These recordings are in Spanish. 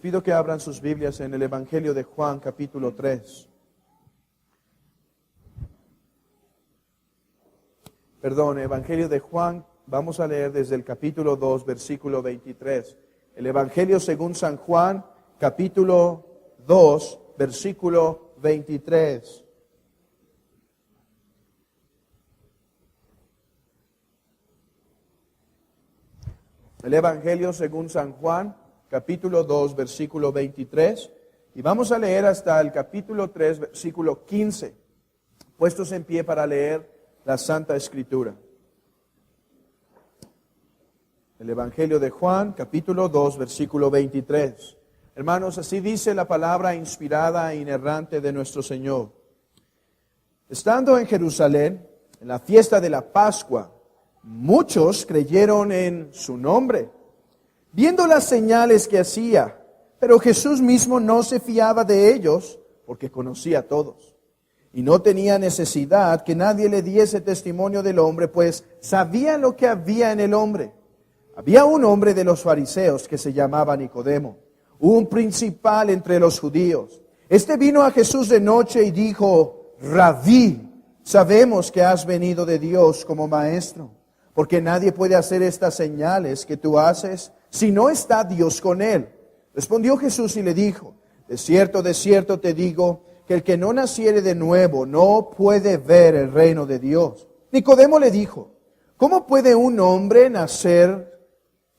pido que abran sus Biblias en el Evangelio de Juan, capítulo 3. Evangelio de Juan, vamos a leer desde el capítulo 2, versículo 23. El Evangelio según San Juan, capítulo 2, versículo 23. El Evangelio según San Juan, capítulo 2, versículo 23. Y vamos a leer hasta el capítulo 3, versículo 15. Puestos en pie para leer la Santa Escritura. El Evangelio de Juan, capítulo 2, versículo 23. Hermanos, así dice la palabra inspirada e inerrante de nuestro Señor. Estando en Jerusalén, en la fiesta de la Pascua, muchos creyeron en su nombre, viendo las señales que hacía, pero Jesús mismo no se fiaba de ellos, porque conocía a todos. Y no tenía necesidad que nadie le diese testimonio del hombre, pues sabía lo que había en el hombre. Había un hombre de los fariseos que se llamaba Nicodemo, un principal entre los judíos. Este vino a Jesús de noche y dijo: Rabí, sabemos que has venido de Dios como maestro, porque nadie puede hacer estas señales que tú haces si no está Dios con él. Respondió Jesús y le dijo: de cierto te digo, que el que no naciere de nuevo no puede ver el reino de Dios. Nicodemo le dijo: ¿cómo puede un hombre nacer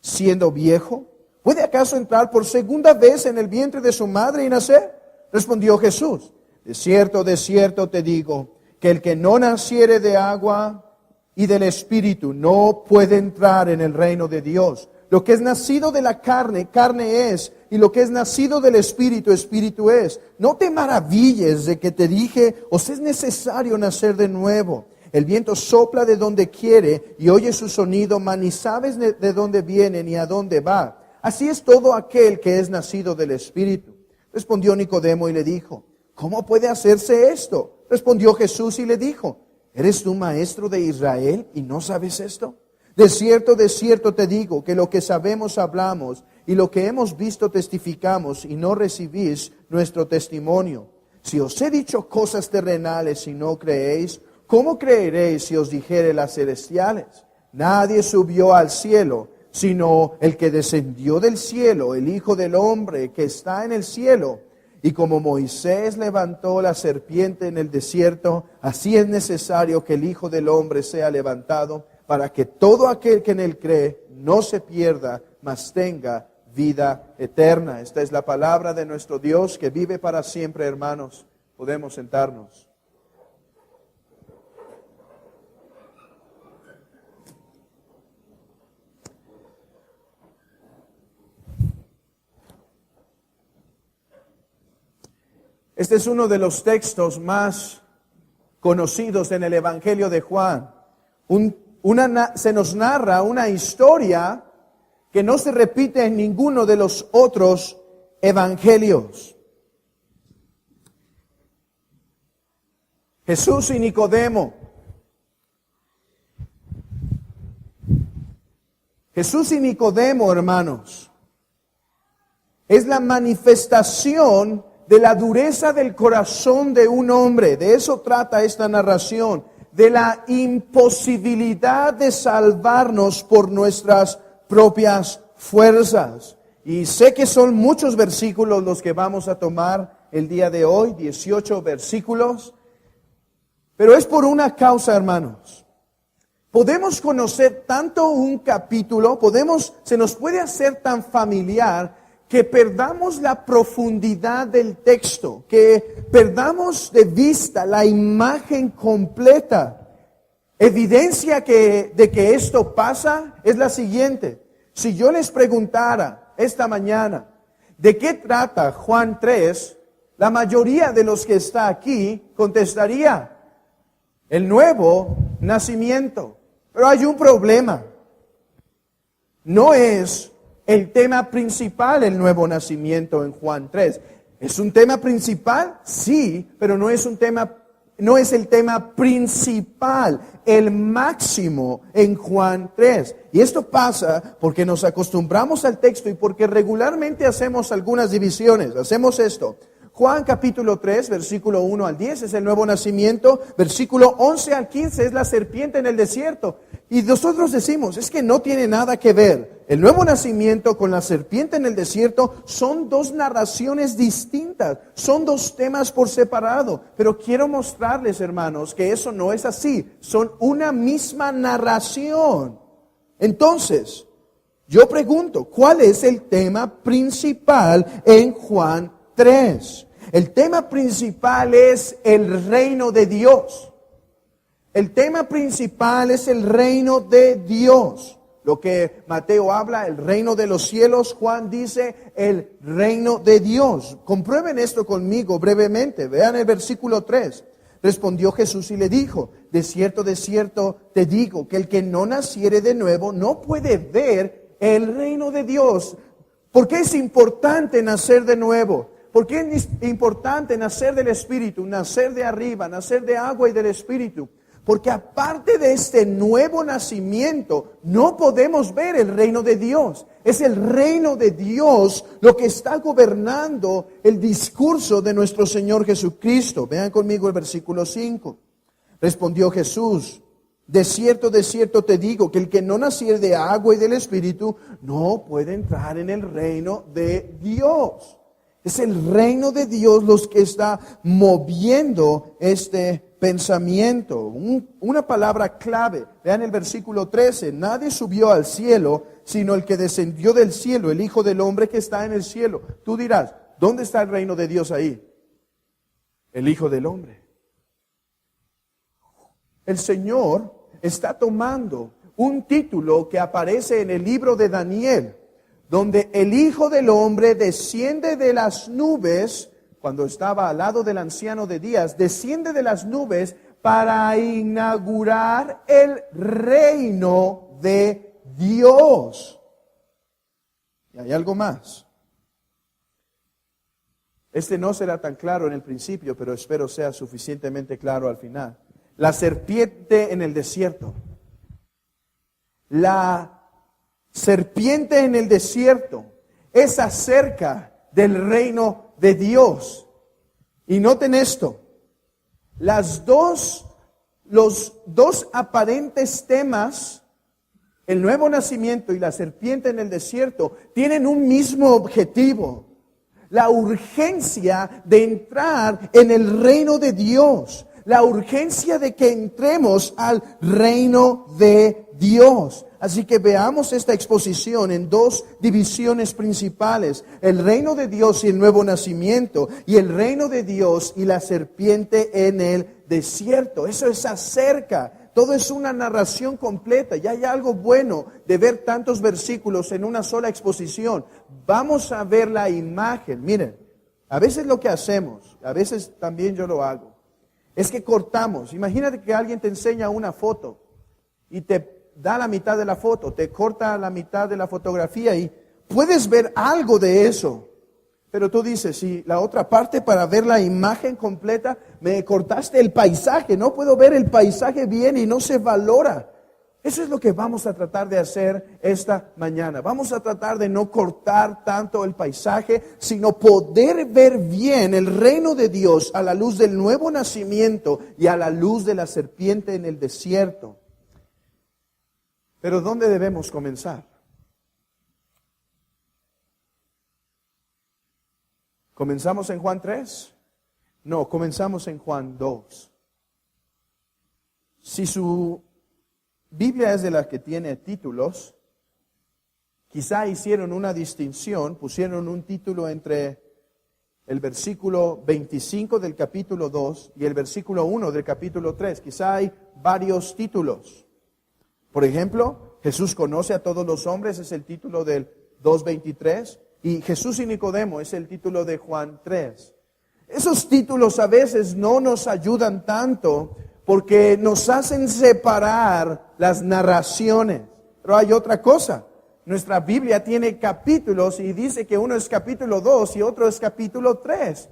siendo viejo? ¿Puede acaso entrar por segunda vez en el vientre de su madre y nacer? Respondió Jesús: de cierto te digo, que el que no naciere de agua y del Espíritu no puede entrar en el reino de Dios. Lo que es nacido de la carne, carne es, y lo que es nacido del Espíritu, Espíritu es. No te maravilles de que te dije: os es necesario nacer de nuevo. El viento sopla de donde quiere y oye su sonido, mas ni sabes de dónde viene ni a dónde va. Así es todo aquel que es nacido del Espíritu. Respondió Nicodemo y le dijo: ¿cómo puede hacerse esto? Respondió Jesús y le dijo: ¿eres tú maestro de Israel y no sabes esto? De cierto te digo, que lo que sabemos hablamos, y lo que hemos visto testificamos, y no recibís nuestro testimonio. Si os he dicho cosas terrenales y no creéis, ¿cómo creeréis si os dijere las celestiales? Nadie subió al cielo, sino el que descendió del cielo, el Hijo del Hombre que está en el cielo. Y como Moisés levantó la serpiente en el desierto, así es necesario que el Hijo del Hombre sea levantado, para que todo aquel que en él cree no se pierda, mas tenga vida eterna. Esta es la palabra de nuestro Dios que vive para siempre, hermanos. Podemos sentarnos. Este es uno de los textos más conocidos en el Evangelio de Juan. Se nos narra una historia que no se repite en ninguno de los otros evangelios. Jesús y Nicodemo. Jesús y Nicodemo, hermanos, es la manifestación de la dureza del corazón de un hombre. De eso trata esta narración, de la imposibilidad de salvarnos por nuestras propias fuerzas. Y sé que son muchos versículos los que vamos a tomar el día de hoy, 18 versículos, pero es por una causa, hermanos. Podemos conocer tanto un capítulo, se nos puede hacer tan familiar que perdamos la profundidad del texto, que perdamos de vista la imagen completa. Evidencia de que esto pasa es la siguiente. Si yo les preguntara esta mañana, ¿de qué trata Juan 3? La mayoría de los que está aquí contestaría: el nuevo nacimiento. Pero hay un problema. No es el tema principal el nuevo nacimiento en Juan 3. ¿Es un tema principal? Sí, pero no es un tema no es el tema principal, el máximo en Juan 3. Y esto pasa porque nos acostumbramos al texto y porque regularmente hacemos algunas divisiones. Hacemos esto. Juan capítulo 3, versículo 1 al 10 es el nuevo nacimiento. Versículo 11 al 15 es la serpiente en el desierto. Y nosotros decimos, es que no tiene nada que ver. El nuevo nacimiento con la serpiente en el desierto son dos narraciones distintas. Son dos temas por separado. Pero quiero mostrarles, hermanos, que eso no es así. Son una misma narración. Entonces, yo pregunto, ¿cuál es el tema principal en Juan 3? El tema principal es el reino de Dios. El tema principal es el reino de Dios. Lo que Mateo habla, el reino de los cielos, Juan dice el reino de Dios. Comprueben esto conmigo brevemente. Vean el versículo 3. Respondió Jesús y le dijo, de cierto te digo, que el que no naciere de nuevo no puede ver el reino de Dios. ¿Por qué es importante nacer de nuevo? ¿Por qué es importante nacer del Espíritu, nacer de arriba, nacer de agua y del Espíritu? Porque aparte de este nuevo nacimiento, no podemos ver el reino de Dios. Es el reino de Dios lo que está gobernando el discurso de nuestro Señor Jesucristo. Vean conmigo el versículo 5. Respondió Jesús, de cierto te digo, que el que no naciere de agua y del Espíritu, no puede entrar en el reino de Dios. Es el reino de Dios los que está moviendo este pensamiento. Una palabra clave. Vean el versículo 13. Nadie subió al cielo, sino el que descendió del cielo, el Hijo del Hombre que está en el cielo. Tú dirás, ¿dónde está el reino de Dios ahí? El Hijo del Hombre. El Señor está tomando un título que aparece en el libro de Daniel, donde el Hijo del Hombre desciende de las nubes, cuando estaba al lado del anciano de días, desciende de las nubes para inaugurar el reino de Dios. Y hay algo más. Este no será tan claro en el principio, pero espero sea suficientemente claro al final. La serpiente en el desierto. La serpiente en el desierto es acerca del reino de Dios. Y noten esto, los dos aparentes temas, el nuevo nacimiento y la serpiente en el desierto, tienen un mismo objetivo: la urgencia de entrar en el reino de Dios, la urgencia de que entremos al reino de Dios. Así que veamos esta exposición en dos divisiones principales: el reino de Dios y el nuevo nacimiento, y el reino de Dios y la serpiente en el desierto. Eso es acerca, todo es una narración completa. Y hay algo bueno de ver tantos versículos en una sola exposición. Vamos a ver la imagen. Miren, a veces lo que hacemos, a veces también yo lo hago, es que cortamos. Imagínate que alguien te enseña una foto y te da la mitad de la foto, te corta la mitad de la fotografía y puedes ver algo de eso. Pero tú dices, si la otra parte, para ver la imagen completa, me cortaste el paisaje, no puedo ver el paisaje bien y no se valora. Eso es lo que vamos a tratar de hacer esta mañana. Vamos a tratar de no cortar tanto el paisaje, sino poder ver bien el reino de Dios a la luz del nuevo nacimiento y a la luz de la serpiente en el desierto. Pero ¿dónde debemos comenzar? ¿Comenzamos en Juan 3? No, comenzamos en Juan 2. Si su Biblia es de las que tiene títulos, quizá hicieron una distinción, pusieron un título entre el versículo 25 del capítulo 2 y el versículo 1 del capítulo 3. Quizá hay varios títulos. Por ejemplo, Jesús conoce a todos los hombres, es el título del 2:23, y Jesús y Nicodemo es el título de Juan 3. Esos títulos a veces no nos ayudan tanto porque nos hacen separar las narraciones. Pero hay otra cosa. Nuestra Biblia tiene capítulos y dice que uno es capítulo 2 y otro es capítulo 3.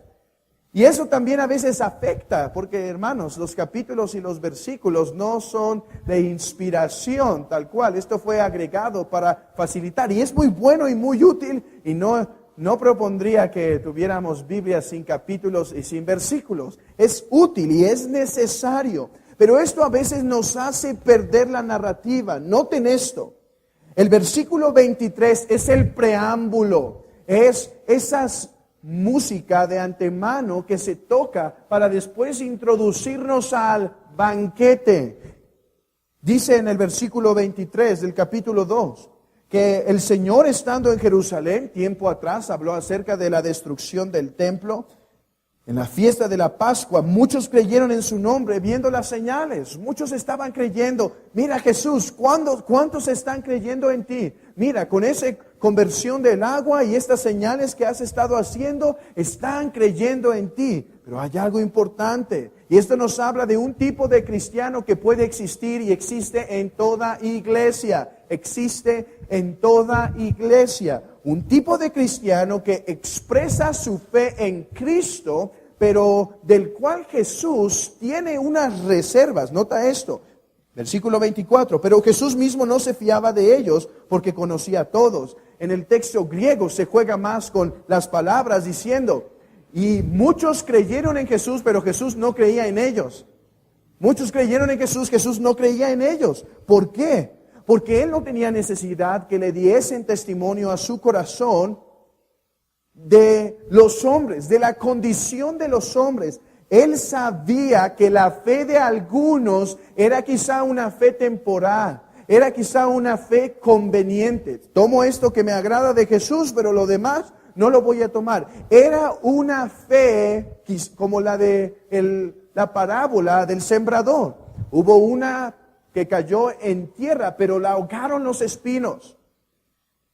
Y eso también a veces afecta, porque hermanos, los capítulos y los versículos no son de inspiración tal cual. Esto fue agregado para facilitar y es muy bueno y muy útil y no propondría que tuviéramos Biblias sin capítulos y sin versículos. Es útil y es necesario, pero esto a veces nos hace perder la narrativa. Noten esto, el versículo 23 es el preámbulo, es esas música de antemano que se toca para después introducirnos al banquete. Dice en el versículo 23 del capítulo 2 que el Señor, estando en Jerusalén tiempo atrás, habló acerca de la destrucción del templo. En la fiesta de la Pascua, muchos creyeron en su nombre viendo las señales. Muchos estaban creyendo. Mira, Jesús, ¿cuántos están creyendo en ti? Mira, con esa conversión del agua y estas señales que has estado haciendo, están creyendo en ti. Pero hay algo importante. Y esto nos habla de un tipo de cristiano que puede existir y existe en toda iglesia. Existe en toda iglesia. Un tipo de cristiano que expresa su fe en Cristo, pero del cual Jesús tiene unas reservas. Nota esto, versículo 24. Pero Jesús mismo no se fiaba de ellos porque conocía a todos. En el texto griego se juega más con las palabras diciendo, y muchos creyeron en Jesús, pero Jesús no creía en ellos. Muchos creyeron en Jesús, Jesús no creía en ellos. ¿Por qué? Porque Él no tenía necesidad que le diesen testimonio a su corazón de los hombres, de la condición de los hombres. Él sabía que la fe de algunos era quizá una fe temporal, era quizá una fe conveniente. Tomo esto que me agrada de Jesús, pero lo demás no lo voy a tomar. Era una fe como la de la parábola del sembrador. Hubo una que cayó en tierra, pero la ahogaron los espinos.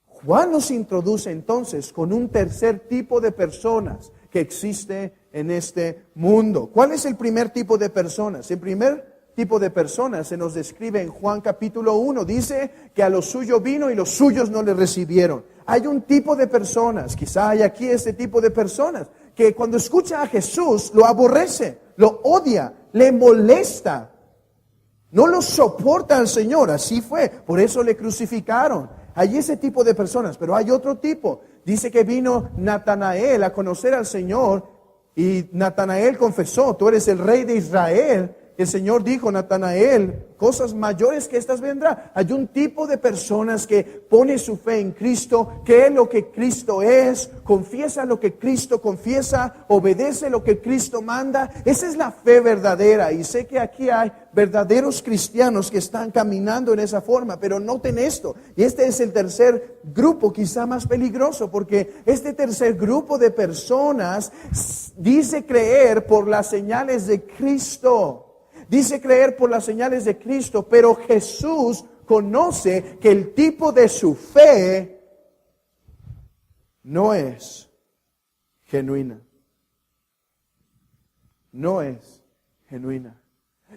Juan nos introduce entonces con un tercer tipo de personas que existe en este mundo. ¿Cuál es el primer tipo de personas? El primer tipo de personas se nos describe en Juan capítulo 1. Dice que a lo suyo vino y los suyos no le recibieron. Hay un tipo de personas, quizá hay aquí este tipo de personas, que cuando escucha a Jesús lo aborrece, lo odia, le molesta. No lo soporta al Señor, así fue, por eso le crucificaron. Hay ese tipo de personas, pero hay otro tipo. Dice que vino Natanael a conocer al Señor y Natanael confesó, tú eres el rey de Israel. El Señor dijo, Natanael, cosas mayores que estas vendrán. Hay un tipo de personas que pone su fe en Cristo, cree lo que Cristo es, confiesa lo que Cristo confiesa, obedece lo que Cristo manda. Esa es la fe verdadera. Y sé que aquí hay verdaderos cristianos que están caminando en esa forma, pero noten esto. Y este es el tercer grupo, quizá más peligroso, porque este tercer grupo de personas dice creer por las señales de Cristo. Dice creer por las señales de Cristo, pero Jesús conoce que el tipo de su fe no es genuina. No es genuina.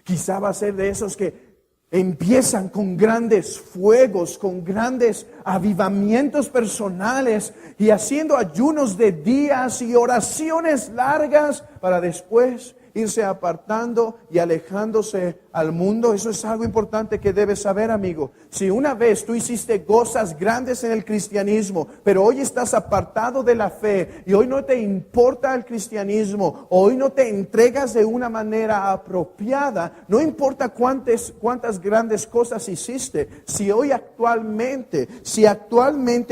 Quizá va a ser de esos que empiezan con grandes fuegos, con grandes avivamientos personales y haciendo ayunos de días y oraciones largas para después irse apartando y alejándose al mundo. Eso es algo importante que debes saber, amigo. Si una vez tú hiciste cosas grandes en el cristianismo, pero hoy estás apartado de la fe y hoy no te importa el cristianismo, hoy no te entregas de una manera apropiada, no importa cuántas grandes cosas hiciste, si actualmente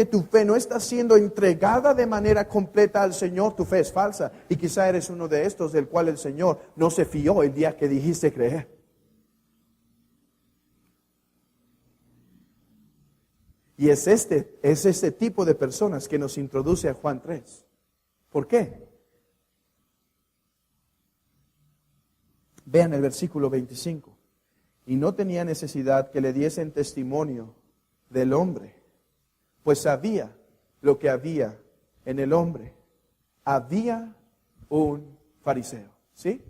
tu fe no está siendo entregada de manera completa al Señor, tu fe es falsa. Y quizá eres uno de estos del cual el Señor no se fió el día que dijiste creer. Y es este tipo de personas que nos introduce a Juan 3. ¿Por qué? Vean el versículo 25. Y no tenía necesidad que le diesen testimonio del hombre, pues sabía lo que había en el hombre. Había un fariseo. ¿Sí?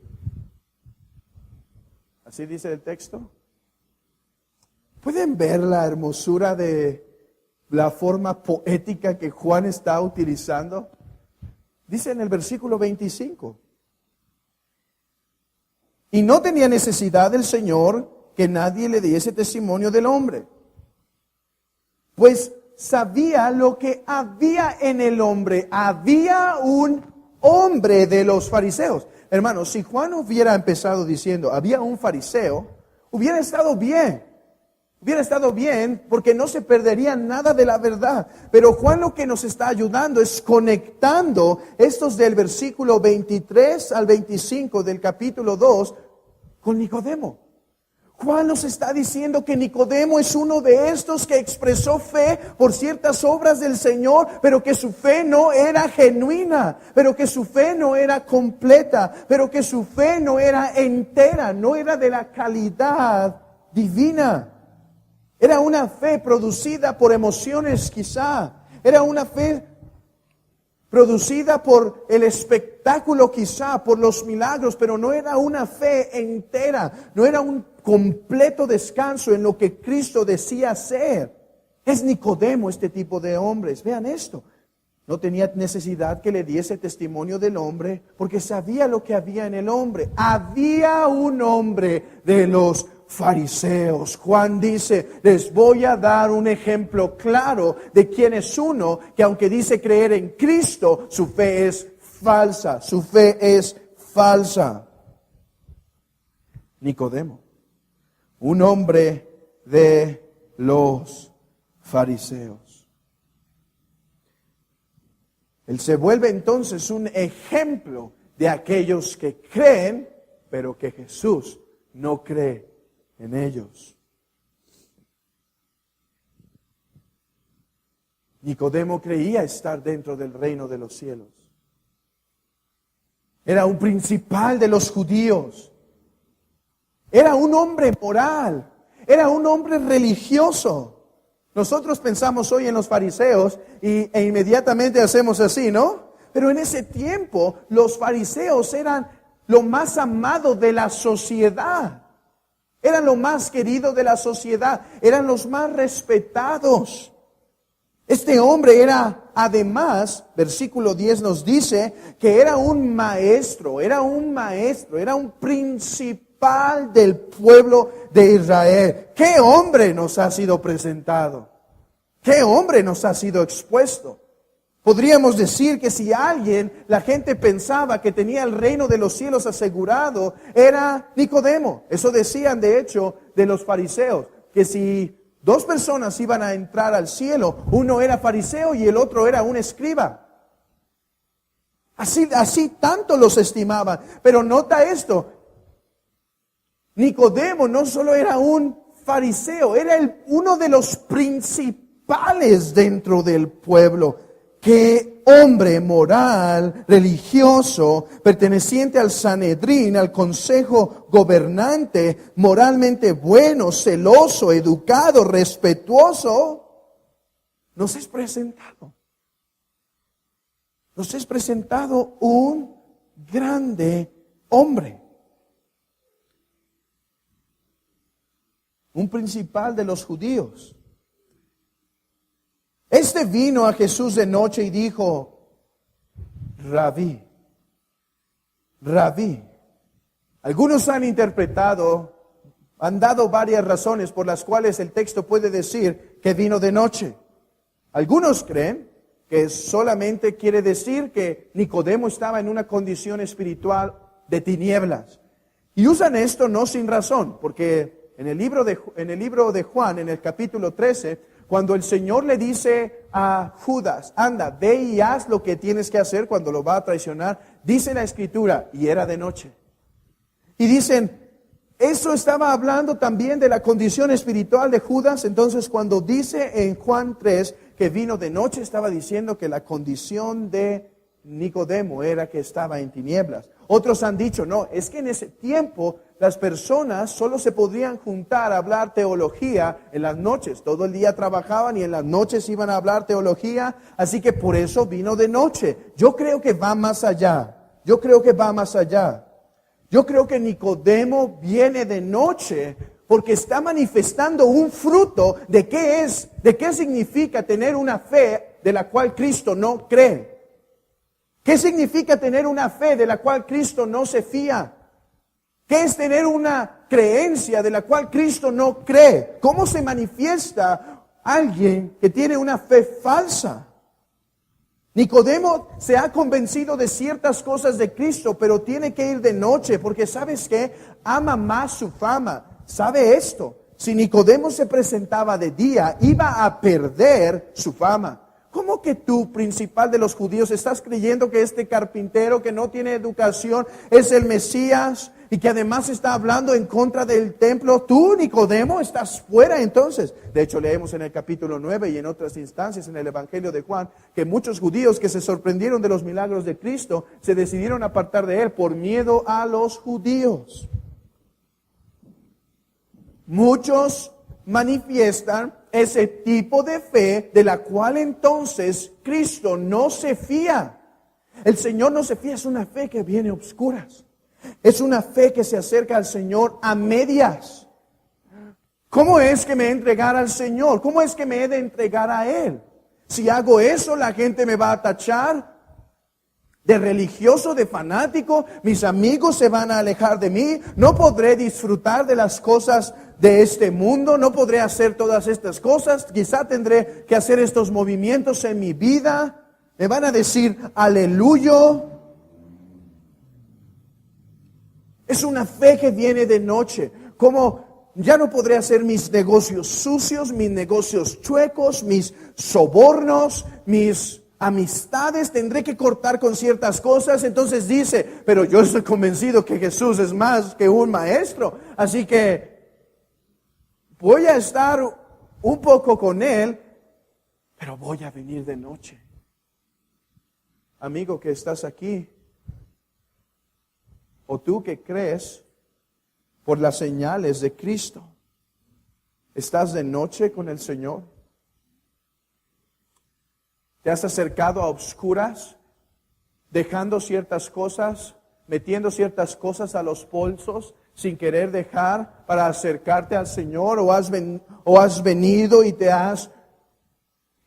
¿Así dice el texto? ¿Pueden ver la hermosura de la forma poética que Juan está utilizando? Dice en el versículo 25, Y no tenía necesidad del Señor que nadie le diese testimonio del hombre, pues sabía lo que había en el hombre. Había un hombre de los fariseos. Hermanos, si Juan hubiera empezado diciendo, había un fariseo, hubiera estado bien. Hubiera estado bien porque no se perdería nada de la verdad. Pero Juan lo que nos está ayudando es conectando estos del versículo 23 al 25 del capítulo 2 con Nicodemo. Juan nos está diciendo que Nicodemo es uno de estos que expresó fe por ciertas obras del Señor, pero que su fe no era genuina, pero que su fe no era completa, pero que su fe no era entera, no era de la calidad divina. Era una fe producida por emociones quizá, era una fe producida por el espectáculo quizá, por los milagros, pero no era una fe entera, no era un completo descanso en lo que Cristo decía hacer. Es Nicodemo este tipo de hombres. Vean esto. No tenía necesidad que le diese testimonio del hombre, porque sabía lo que había en el hombre. Había un hombre de los fariseos. Juan dice, les voy a dar un ejemplo claro de quién es uno que aunque dice creer en Cristo, su fe es falsa. Su fe es falsa. Nicodemo, un hombre de los fariseos. Él se vuelve entonces un ejemplo de aquellos que creen, pero que Jesús no cree en ellos. Nicodemo creía estar dentro del reino de los cielos. Era un principal de los judíos. Era un hombre moral. Era un hombre religioso. Nosotros pensamos hoy en los fariseos e inmediatamente hacemos así, ¿no? Pero en ese tiempo los fariseos eran lo más amado de la sociedad. Eran lo más querido de la sociedad. Eran los más respetados. Este hombre era, además, versículo 10 nos dice que era un maestro, era un principal del pueblo de Israel. ¿Qué hombre nos ha sido presentado? ¿Qué hombre nos ha sido expuesto? Podríamos decir que si alguien, la gente pensaba que tenía el reino de los cielos asegurado, era Nicodemo. Eso decían, de hecho, de los fariseos, que si dos personas iban a entrar al cielo, uno era fariseo y el otro era un escriba. Así tanto los estimaban. Pero nota esto, Nicodemo no solo era un fariseo, era uno de los principales dentro del pueblo. Qué hombre moral, religioso, perteneciente al Sanedrín, al consejo gobernante, moralmente bueno, celoso, educado, respetuoso, nos es presentado. Nos es presentado un grande hombre. Un principal de los judíos. Este vino a Jesús de noche y dijo, Rabí. Algunos han interpretado, han dado varias razones por las cuales el texto puede decir que vino de noche. Algunos creen que solamente quiere decir que Nicodemo estaba en una condición espiritual de tinieblas. Y usan esto no sin razón, porque en el libro de Juan, en el capítulo 13, cuando el Señor le dice a Judas, anda, ve y haz lo que tienes que hacer cuando lo va a traicionar, dice la Escritura, y era de noche. Y dicen, eso estaba hablando también de la condición espiritual de Judas. Entonces cuando dice en Juan 3 que vino de noche, estaba diciendo que la condición de Nicodemo era que estaba en tinieblas. Otros han dicho, no, es que en ese tiempo las personas solo se podrían juntar a hablar teología en las noches. Todo el día trabajaban y en las noches iban a hablar teología, así que por eso vino de noche. Yo creo que va más allá. Yo creo que Nicodemo viene de noche porque está manifestando un fruto de qué significa tener una fe de la cual Cristo no cree. ¿Qué significa tener una fe de la cual Cristo no se fía? ¿Qué es tener una creencia de la cual Cristo no cree? ¿Cómo se manifiesta alguien que tiene una fe falsa? Nicodemo se ha convencido de ciertas cosas de Cristo, pero tiene que ir de noche, porque ¿sabes qué? Ama más su fama. ¿Sabe esto? Si Nicodemo se presentaba de día, iba a perder su fama. ¿Cómo que tú, principal de los judíos, estás creyendo que este carpintero que no tiene educación es el Mesías y que además está hablando en contra del templo? Tú, Nicodemo, estás fuera entonces. De hecho, leemos en el capítulo 9 y en otras instancias en el Evangelio de Juan que muchos judíos que se sorprendieron de los milagros de Cristo se decidieron apartar de él por miedo a los judíos. Muchos manifiestan ese tipo de fe de la cual entonces Cristo no se fía. El Señor no se fía, es una fe que viene a obscuras. Es una fe que se acerca al Señor a medias. ¿Cómo es que me entregar al Señor? ¿Cómo es que me he de entregar a Él? Si hago eso, la gente me va a tachar de religioso, de fanático. Mis amigos se van a alejar de mí. No podré disfrutar de las cosas de este mundo. No podré hacer todas estas cosas. Quizá tendré que hacer estos movimientos en mi vida. Me van a decir aleluya. Es una fe que viene de noche. Como ya no podré hacer mis negocios sucios, mis negocios chuecos, mis sobornos, mis amistades, tendré que cortar con ciertas cosas. Entonces dice, pero yo estoy convencido que Jesús es más que un maestro. Así que voy a estar un poco con Él, pero voy a venir de noche. Amigo que estás aquí, o tú que crees por las señales de Cristo, ¿estás de noche con el Señor? ¿Te has acercado a obscuras, dejando ciertas cosas, metiendo ciertas cosas a los bolsos sin querer dejar para acercarte al Señor? ¿O has venido y te has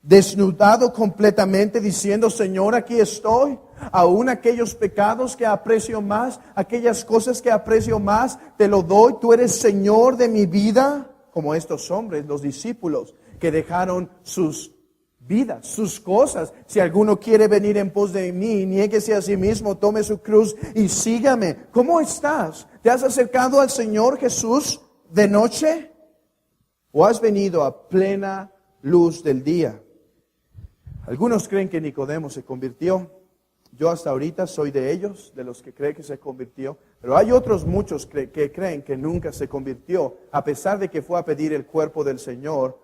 desnudado completamente diciendo, Señor, aquí estoy? Aún aquellos pecados que aprecio más, aquellas cosas que aprecio más, te lo doy. Tú eres Señor de mi vida, como estos hombres, los discípulos, que dejaron sus vidas, sus cosas. Si alguno quiere venir en pos de mí, niéguese a sí mismo, tome su cruz y sígame. ¿Cómo estás? ¿Te has acercado al Señor Jesús de noche? ¿O has venido a plena luz del día? Algunos creen que Nicodemo se convirtió. Yo hasta ahorita soy de ellos, de los que creen que se convirtió. Pero hay otros muchos que creen que nunca se convirtió, a pesar de que fue a pedir el cuerpo del Señor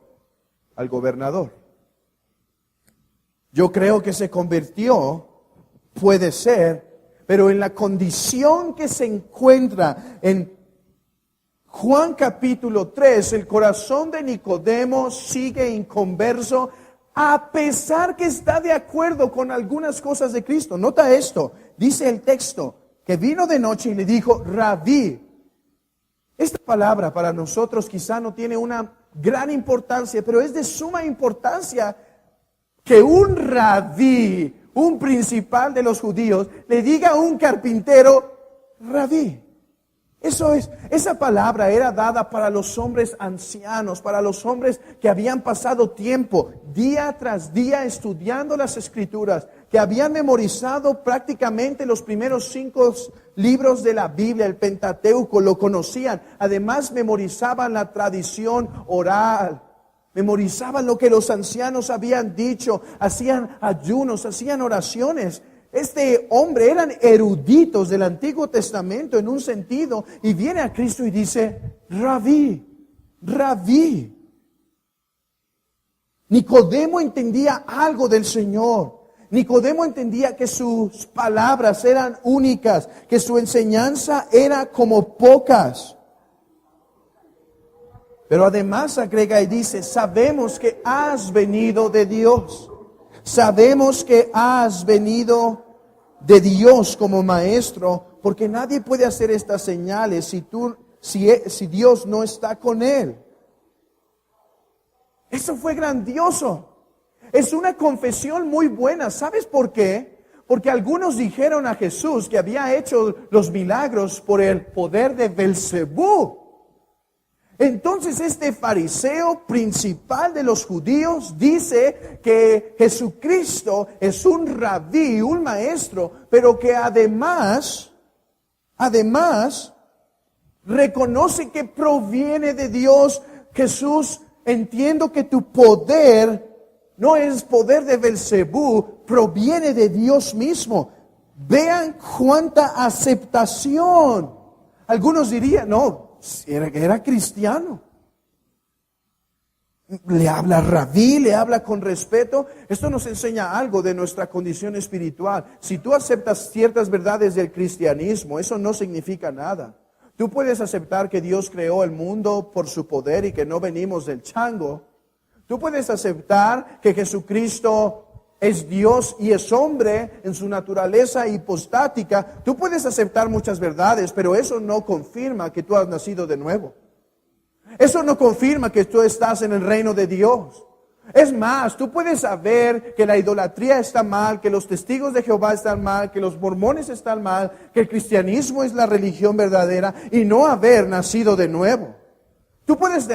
al gobernador. Yo creo que se convirtió, puede ser, pero en la condición que se encuentra en Juan capítulo 3, el corazón de Nicodemo sigue inconverso, a pesar que está de acuerdo con algunas cosas de Cristo. Nota esto, dice el texto, que vino de noche y le dijo, Rabí. Esta palabra para nosotros quizá no tiene una gran importancia, pero es de suma importancia que un rabí, un principal de los judíos, le diga a un carpintero, Rabí. Eso es, esa palabra era dada para los hombres ancianos, para los hombres que habían pasado tiempo, día tras día, estudiando las Escrituras, que habían memorizado prácticamente los primeros 5 libros de la Biblia, el Pentateuco, lo conocían. Además, memorizaban la tradición oral, memorizaban lo que los ancianos habían dicho, hacían ayunos, hacían oraciones. Este hombre eran eruditos del Antiguo Testamento en un sentido, y viene a Cristo y dice, Rabí, Rabí. Nicodemo entendía algo del Señor. Nicodemo entendía que sus palabras eran únicas, que su enseñanza era como pocas. Pero además agrega y dice, sabemos que has venido de Dios. Sabemos que has venido de Dios como maestro, porque nadie puede hacer estas señales si Dios no está con él. Eso fue grandioso. Es una confesión muy buena. ¿Sabes por qué? Porque algunos dijeron a Jesús que había hecho los milagros por el poder de Belcebú. Entonces este fariseo principal de los judíos dice que Jesucristo es un rabí, un maestro, pero que además reconoce que proviene de Dios. Jesús, entiendo que tu poder no es poder de Belcebú, proviene de Dios mismo. Vean cuánta aceptación. Algunos dirían, no, era cristiano. Le habla rabí, le habla con respeto. Esto nos enseña algo de nuestra condición espiritual. Si tú aceptas ciertas verdades del cristianismo, eso no significa nada. Tú puedes aceptar que Dios creó el mundo por su poder y que no venimos del chango. Tú puedes aceptar que Jesucristo es Dios y es hombre en su naturaleza hipostática. Tú puedes aceptar muchas verdades, pero eso no confirma que tú has nacido de nuevo. Eso no confirma que tú estás en el reino de Dios. Es más, tú puedes saber que la idolatría está mal, que los testigos de Jehová están mal, que los mormones están mal, que el cristianismo es la religión verdadera y no haber nacido de nuevo. Tú puedes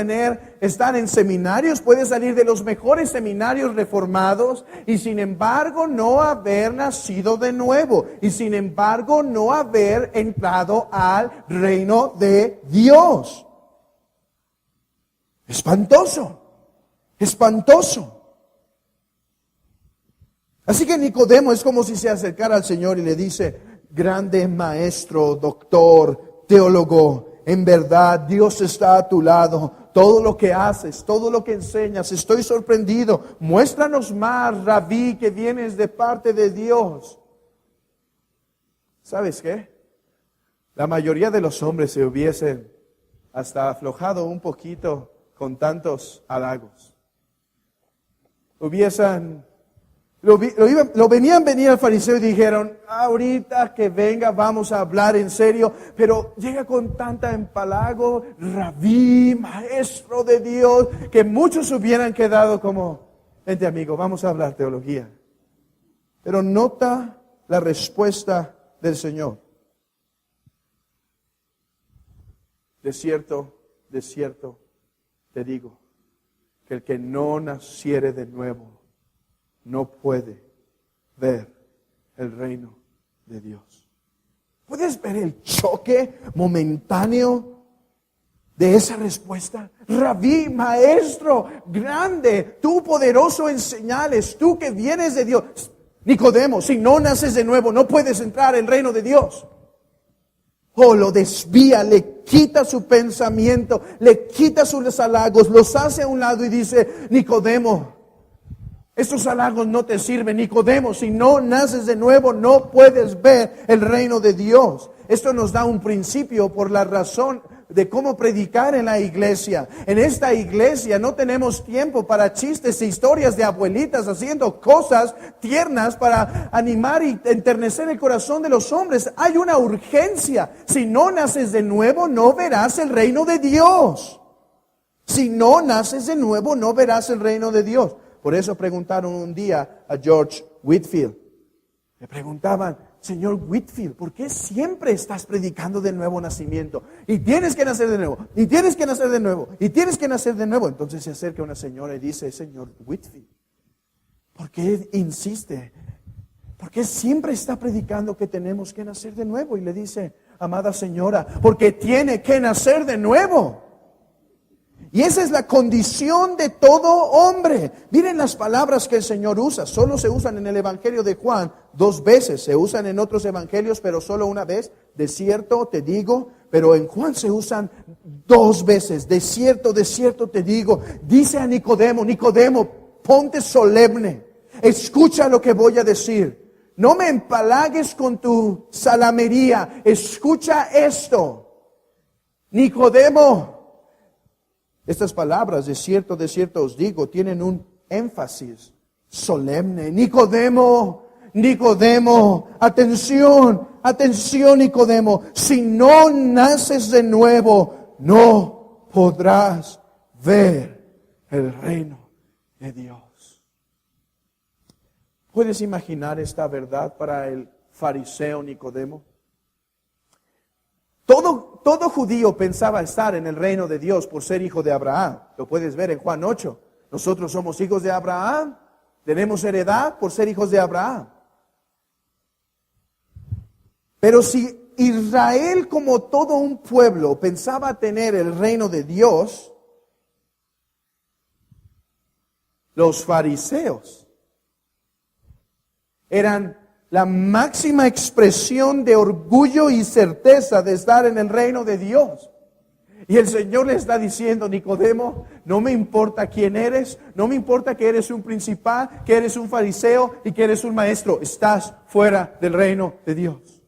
estar en seminarios, puedes salir de los mejores seminarios reformados y sin embargo no haber nacido de nuevo y sin embargo no haber entrado al reino de Dios. Espantoso, espantoso. Así que Nicodemo es como si se acercara al Señor y le dice, grande maestro, doctor, teólogo, en verdad, Dios está a tu lado. Todo lo que haces, todo lo que enseñas, estoy sorprendido. Muéstranos más, rabí, que vienes de parte de Dios. ¿Sabes qué? La mayoría de los hombres se hubiesen hasta aflojado un poquito con tantos halagos. Lo venían venir al fariseo y dijeron, ahorita que venga vamos a hablar en serio, pero llega con tanta empalago, rabí, maestro de Dios, que muchos hubieran quedado como, vente amigo, vamos a hablar teología. Pero nota la respuesta del Señor. De cierto, te digo, que el que no naciere de nuevo, no puede ver el reino de Dios. ¿Puedes ver el choque momentáneo de esa respuesta? Rabí, maestro, grande, tú poderoso en señales, tú que vienes de Dios. Nicodemo, si no naces de nuevo, no puedes entrar en el reino de Dios. Lo desvía, le quita su pensamiento, le quita sus halagos, los hace a un lado y dice, Nicodemo, estos halagos no te sirven. Nicodemo, si no naces de nuevo, no puedes ver el reino de Dios. Esto nos da un principio por la razón de cómo predicar en la iglesia. En esta iglesia no tenemos tiempo para chistes e historias de abuelitas haciendo cosas tiernas para animar y enternecer el corazón de los hombres. Hay una urgencia. Si no naces de nuevo, no verás el reino de Dios. Si no naces de nuevo, no verás el reino de Dios. Por eso preguntaron un día a George Whitefield. Le preguntaban, señor Whitefield, ¿por qué siempre estás predicando del nuevo nacimiento? Y tienes que nacer de nuevo, y tienes que nacer de nuevo, y tienes que nacer de nuevo. Entonces se acerca una señora y dice, señor Whitefield, ¿por qué insiste? ¿Por qué siempre está predicando que tenemos que nacer de nuevo? Y le dice, amada señora, porque tiene que nacer de nuevo. Y esa es la condición de todo hombre. Miren las palabras que el Señor usa. Solo se usan en el Evangelio de Juan 2 veces. Se usan en otros evangelios, pero solo una vez. De cierto te digo. Pero en Juan se usan 2 veces. De cierto te digo. Dice a Nicodemo, Nicodemo, ponte solemne. Escucha lo que voy a decir. No me empalagues con tu salamería. Escucha esto. Nicodemo. Estas palabras, de cierto os digo, tienen un énfasis solemne. Nicodemo, atención, Nicodemo. Si no naces de nuevo, no podrás ver el reino de Dios. ¿Puedes imaginar esta verdad para el fariseo Nicodemo? Todo judío pensaba estar en el reino de Dios por ser hijo de Abraham. Lo puedes ver en Juan 8. Nosotros somos hijos de Abraham, tenemos heredad por ser hijos de Abraham. Pero si Israel, como todo un pueblo, pensaba tener el reino de Dios, los fariseos eran la máxima expresión de orgullo y certeza de estar en el reino de Dios. Y el Señor le está diciendo: Nicodemo, no me importa quién eres, no me importa que eres un principal, que eres un fariseo y que eres un maestro. Estás fuera del reino de Dios.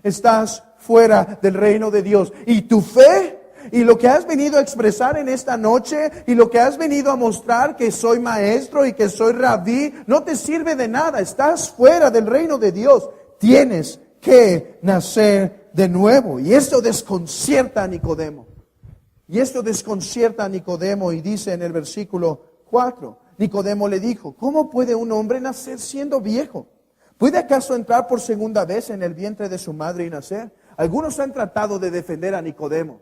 Estás fuera del reino de Dios. Y tu fe y lo que has venido a expresar en esta noche y lo que has venido a mostrar, que soy maestro y que soy rabí, no te sirve de nada. Estás fuera del reino de Dios. Tienes que nacer de nuevo. Y esto desconcierta a Nicodemo. Y dice en el versículo 4, Nicodemo le dijo: ¿cómo puede un hombre nacer siendo viejo? ¿Puede acaso entrar por segunda vez en el vientre de su madre y nacer? Algunos han tratado de defender a Nicodemo.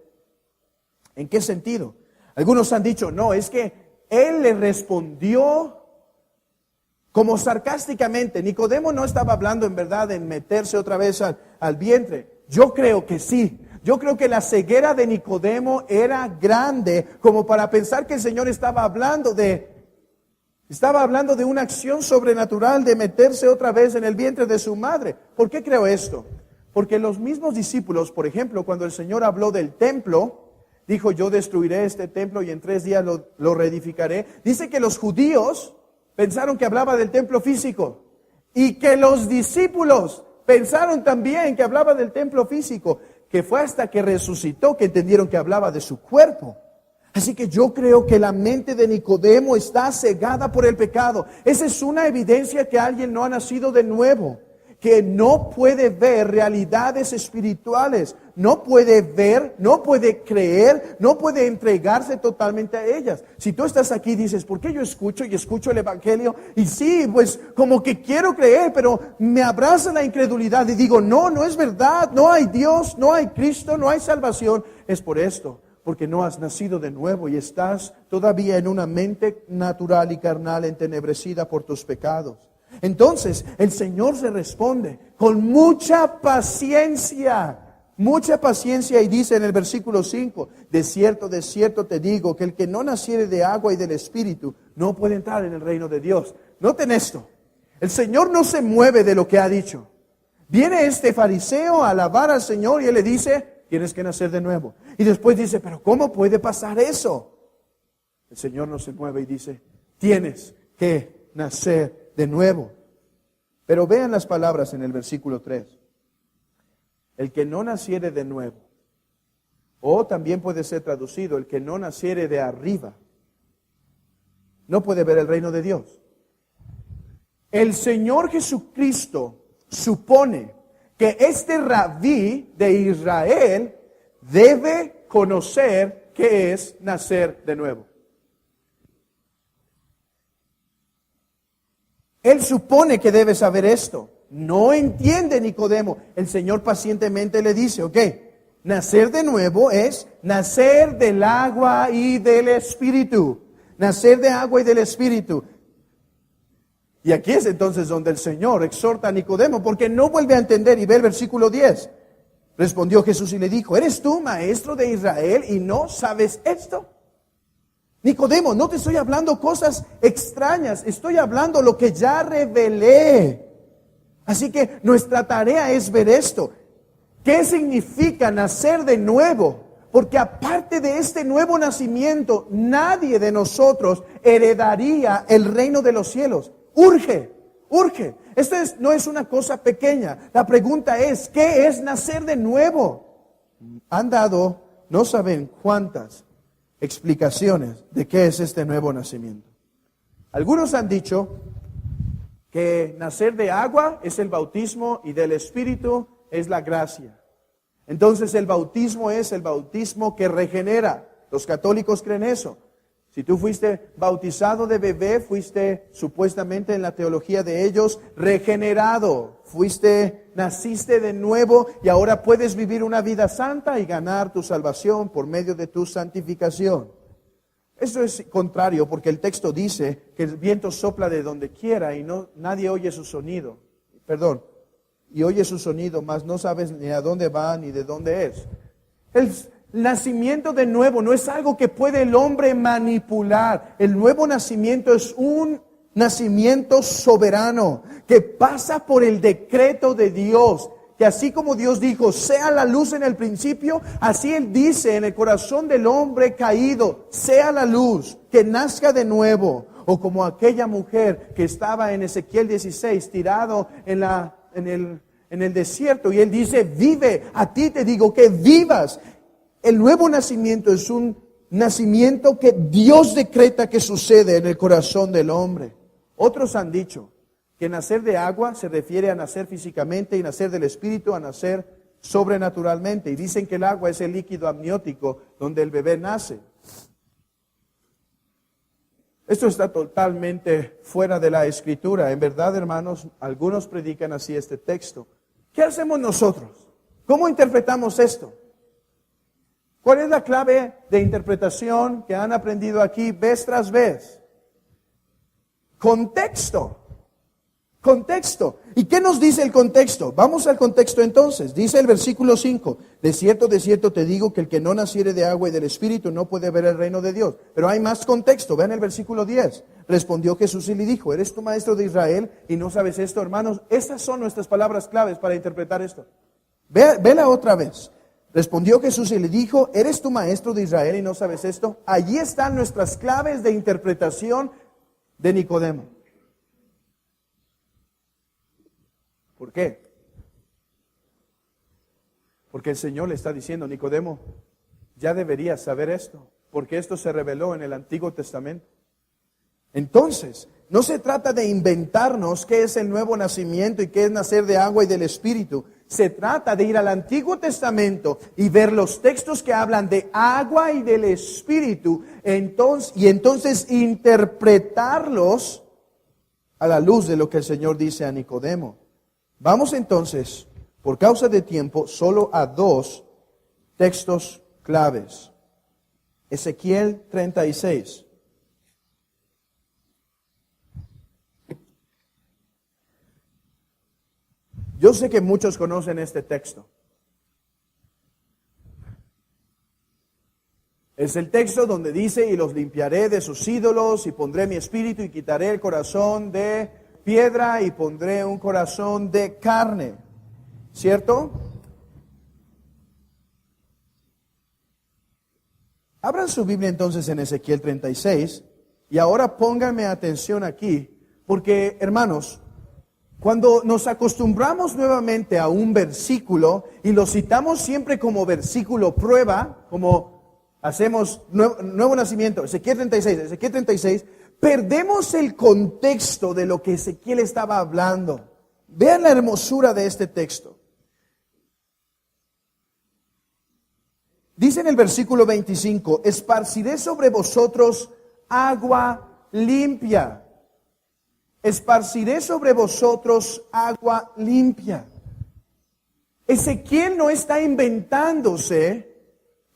¿En qué sentido? Algunos han dicho: no, es que él le respondió como sarcásticamente. Nicodemo no estaba hablando en verdad en meterse otra vez al vientre. Yo creo que sí. Yo creo que la ceguera de Nicodemo era grande como para pensar que el Señor estaba hablando de una acción sobrenatural de meterse otra vez en el vientre de su madre. ¿Por qué creo esto? Porque los mismos discípulos, por ejemplo, cuando el Señor habló del templo, dijo: yo destruiré este templo y en 3 días lo reedificaré. Dice que los judíos pensaron que hablaba del templo físico y que los discípulos pensaron también que hablaba del templo físico, que fue hasta que resucitó que entendieron que hablaba de su cuerpo. Así que yo creo que la mente de Nicodemo está cegada por el pecado. Esa es una evidencia que alguien no ha nacido de nuevo, que no puede ver realidades espirituales, no puede ver, no puede creer, no puede entregarse totalmente a ellas. Si tú estás aquí y dices: ¿por qué yo escucho y escucho el Evangelio? Y sí, pues como que quiero creer, pero me abraza la incredulidad y digo: no es verdad, no hay Dios, no hay Cristo, no hay salvación. Es por esto, porque no has nacido de nuevo y estás todavía en una mente natural y carnal entenebrecida por tus pecados. Entonces el Señor se responde con mucha paciencia y dice en el versículo 5: de cierto te digo que el que no naciere de agua y del Espíritu no puede entrar en el reino de Dios. Noten esto, el Señor no se mueve de lo que ha dicho. Viene este fariseo a alabar al Señor y él le dice: tienes que nacer de nuevo. Y después dice: pero ¿cómo puede pasar eso? El Señor no se mueve y dice: tienes que nacer de nuevo. Pero vean las palabras en el versículo 3. El que no naciere de nuevo, o también puede ser traducido: el que no naciere de arriba, no puede ver el reino de Dios. El Señor Jesucristo supone que este rabí de Israel debe conocer qué es nacer de nuevo. Él supone que debe saber esto. No entiende Nicodemo. El Señor pacientemente le dice: ok, nacer de nuevo es nacer del agua y del Espíritu. Nacer de agua y del Espíritu. Y aquí es entonces donde el Señor exhorta a Nicodemo, porque no vuelve a entender. Y ve el versículo 10. Respondió Jesús y le dijo: ¿eres tú maestro de Israel y no sabes esto? Nicodemo, no te estoy hablando cosas extrañas, estoy hablando lo que ya revelé. Así que nuestra tarea es ver esto. ¿Qué significa nacer de nuevo? Porque aparte de este nuevo nacimiento, nadie de nosotros heredaría el reino de los cielos. Urge. Esto no es una cosa pequeña. La pregunta es: ¿qué es nacer de nuevo? Han dado, no saben cuántas explicaciones de qué es este nuevo nacimiento. Algunos han dicho que nacer de agua es el bautismo y del Espíritu es la gracia. Entonces el bautismo es el bautismo que regenera. Los católicos creen eso. Si tú fuiste bautizado de bebé, fuiste supuestamente en la teología de ellos regenerado. Naciste de nuevo y ahora puedes vivir una vida santa y ganar tu salvación por medio de tu santificación. Eso es contrario porque el texto dice que el viento sopla de donde quiera y nadie oye su sonido. Y oye su sonido, mas no sabes ni a dónde va ni de dónde es. El nacimiento de nuevo no es algo que puede el hombre manipular. El nuevo nacimiento es un nacimiento soberano que pasa por el decreto de Dios. Que así como Dios dijo, sea la luz en el principio, así Él dice en el corazón del hombre caído, sea la luz, que nazca de nuevo. O como aquella mujer que estaba en Ezequiel 16, tirado en el desierto, y Él dice, vive, a ti te digo que vivas. El nuevo nacimiento es un nacimiento que Dios decreta que sucede en el corazón del hombre. Otros han dicho que nacer de agua se refiere a nacer físicamente y nacer del Espíritu a nacer sobrenaturalmente. Y dicen que el agua es el líquido amniótico donde el bebé nace. Esto está totalmente fuera de la Escritura. En verdad, hermanos, algunos predican así este texto. ¿Qué hacemos nosotros? ¿Cómo interpretamos esto? ¿Cuál es la clave de interpretación que han aprendido aquí vez tras vez? Contexto. Contexto. ¿Y qué nos dice el contexto? Vamos al contexto entonces. Dice el versículo 5. De cierto te digo que el que no naciere de agua y del Espíritu no puede ver el reino de Dios. Pero hay más contexto. Vean el versículo 10. Respondió Jesús y le dijo, ¿eres tú maestro de Israel y no sabes esto, hermanos? Estas son nuestras palabras claves para interpretar esto. Vela otra vez. Respondió Jesús y le dijo, ¿eres tú maestro de Israel y no sabes esto? Allí están nuestras claves de interpretación de Nicodemo. ¿Por qué? Porque el Señor le está diciendo, Nicodemo, ya deberías saber esto, porque esto se reveló en el Antiguo Testamento. Entonces, no se trata de inventarnos qué es el nuevo nacimiento y qué es nacer de agua y del Espíritu. Se trata de ir al Antiguo Testamento y ver los textos que hablan de agua y del Espíritu, y entonces interpretarlos a la luz de lo que el Señor dice a Nicodemo. Vamos entonces, por causa de tiempo, solo a dos textos claves. Ezequiel 36. Yo sé que muchos conocen este texto. Es el texto donde dice, y los limpiaré de sus ídolos, y pondré mi espíritu, y quitaré el corazón de piedra, y pondré un corazón de carne. ¿Cierto? Abran su Biblia entonces en Ezequiel 36, y ahora pónganme atención aquí, porque hermanos, cuando nos acostumbramos nuevamente a un versículo y lo citamos siempre como versículo prueba, como hacemos nuevo nacimiento, Ezequiel 36, perdemos el contexto de lo que Ezequiel estaba hablando. Vean la hermosura de este texto. Dice en el versículo 25, esparciré sobre vosotros agua limpia. Esparciré sobre vosotros agua limpia. Ezequiel no está inventándose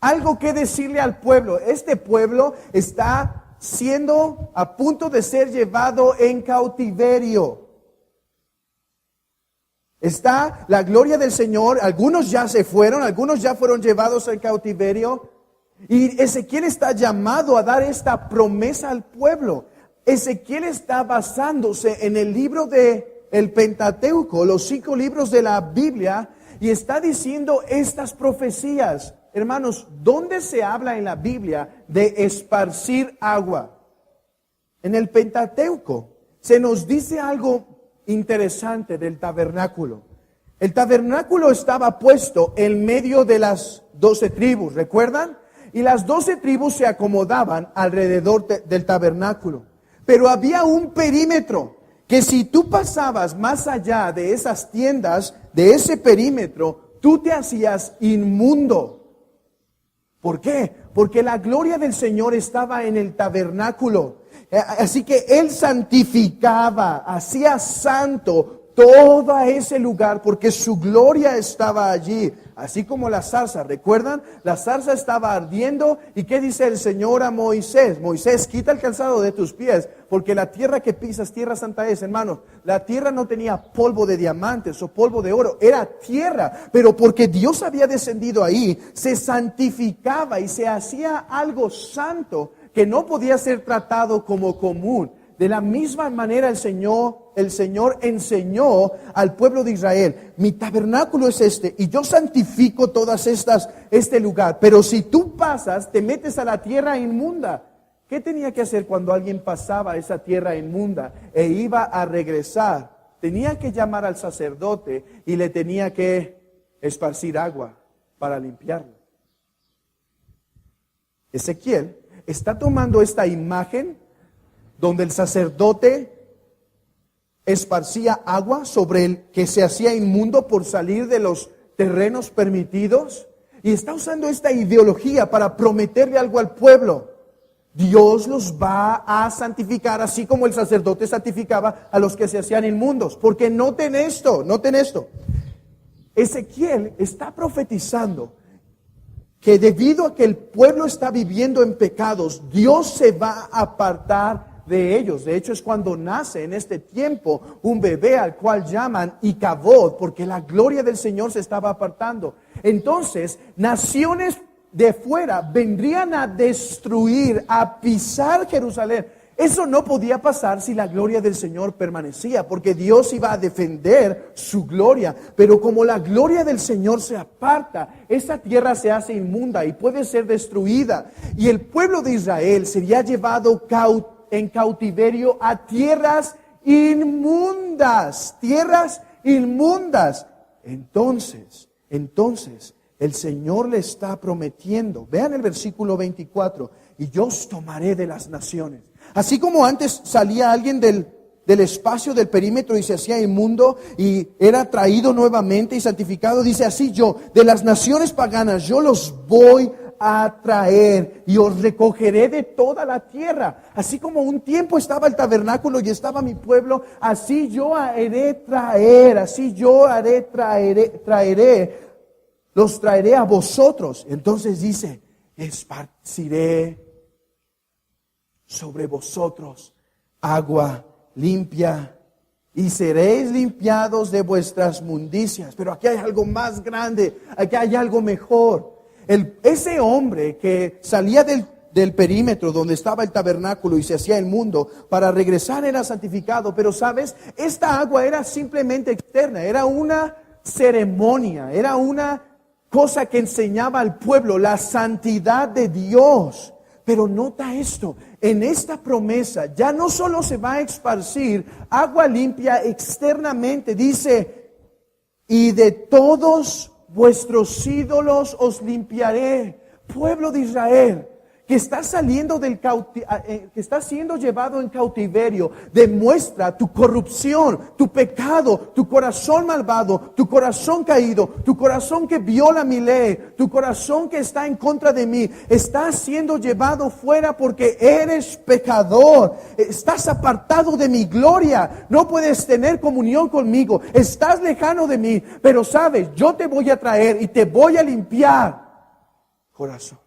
algo que decirle al pueblo. Este pueblo está siendo a punto de ser llevado en cautiverio. Está la gloria del Señor. Algunos ya se fueron, algunos ya fueron llevados en cautiverio. Y Ezequiel está llamado a dar esta promesa al pueblo. Ezequiel está basándose en el libro del Pentateuco, los 5 libros de la Biblia, y está diciendo estas profecías. Hermanos, ¿dónde se habla en la Biblia de esparcir agua? En el Pentateuco se nos dice algo interesante del tabernáculo. El tabernáculo estaba puesto en medio de las 12 tribus, ¿recuerdan? Y las 12 tribus se acomodaban alrededor del tabernáculo. Pero había un perímetro que si tú pasabas más allá de esas tiendas, de ese perímetro, tú te hacías inmundo. ¿Por qué? Porque la gloria del Señor estaba en el tabernáculo. Así que Él santificaba, hacía santo todo ese lugar porque su gloria estaba allí. Así como la zarza, ¿recuerdan? La zarza estaba ardiendo. ¿Y qué dice el Señor a Moisés? Moisés, quita el calzado de tus pies, porque la tierra que pisas, tierra santa es, hermanos. La tierra no tenía polvo de diamantes o polvo de oro, era tierra. Pero porque Dios había descendido ahí, se santificaba y se hacía algo santo que no podía ser tratado como común. De la misma manera el Señor enseñó al pueblo de Israel: mi tabernáculo es este y yo santifico todas este lugar. Pero si tú pasas, te metes a la tierra inmunda. ¿Qué tenía que hacer cuando alguien pasaba a esa tierra inmunda e iba a regresar? Tenía que llamar al sacerdote y le tenía que esparcir agua para limpiarlo. Ezequiel está tomando esta imagen donde el sacerdote esparcía agua sobre el que se hacía inmundo por salir de los terrenos permitidos, y está usando esta ideología para prometerle algo al pueblo. Dios los va a santificar así como el sacerdote santificaba a los que se hacían inmundos. Porque noten esto. Ezequiel está profetizando que debido a que el pueblo está viviendo en pecados, Dios se va a apartar de ellos. De hecho, es cuando nace en este tiempo un bebé al cual llaman Icabod, porque la gloria del Señor se estaba apartando. Entonces, naciones de fuera vendrían a destruir, a pisar Jerusalén. Eso no podía pasar si la gloria del Señor permanecía, porque Dios iba a defender su gloria. Pero como la gloria del Señor se aparta, esa tierra se hace inmunda y puede ser destruida. Y el pueblo de Israel sería llevado en cautiverio a tierras inmundas. Entonces, el Señor le está prometiendo. Vean el versículo 24. Y yo os tomaré de las naciones. Así como antes salía alguien del espacio del perímetro y se hacía inmundo y era traído nuevamente y santificado, dice: así yo, de las naciones paganas, yo los voy a traer y os recogeré de toda la tierra. Así como un tiempo estaba el tabernáculo y estaba mi pueblo, así yo los traeré a vosotros. Entonces dice: esparciré sobre vosotros agua limpia y seréis limpiados de vuestras mundicias. Pero aquí hay algo más grande, aquí hay algo mejor. Ese hombre que salía del perímetro donde estaba el tabernáculo y se hacía inmundo, para regresar era santificado. Pero sabes, esta agua era simplemente externa, era una ceremonia, era una cosa que enseñaba al pueblo la santidad de Dios. Pero nota esto, en esta promesa ya no solo se va a esparcir agua limpia externamente, dice: y de todos vuestros ídolos os limpiaré. Pueblo de Israel, que está saliendo que está siendo llevado en cautiverio, demuestra tu corrupción, tu pecado, tu corazón malvado, tu corazón caído, tu corazón que viola mi ley, tu corazón que está en contra de mí. Estás siendo llevado fuera porque eres pecador. Estás apartado de mi gloria. No puedes tener comunión conmigo. Estás lejano de mí. Pero sabes, yo te voy a traer y te voy a limpiar corazón.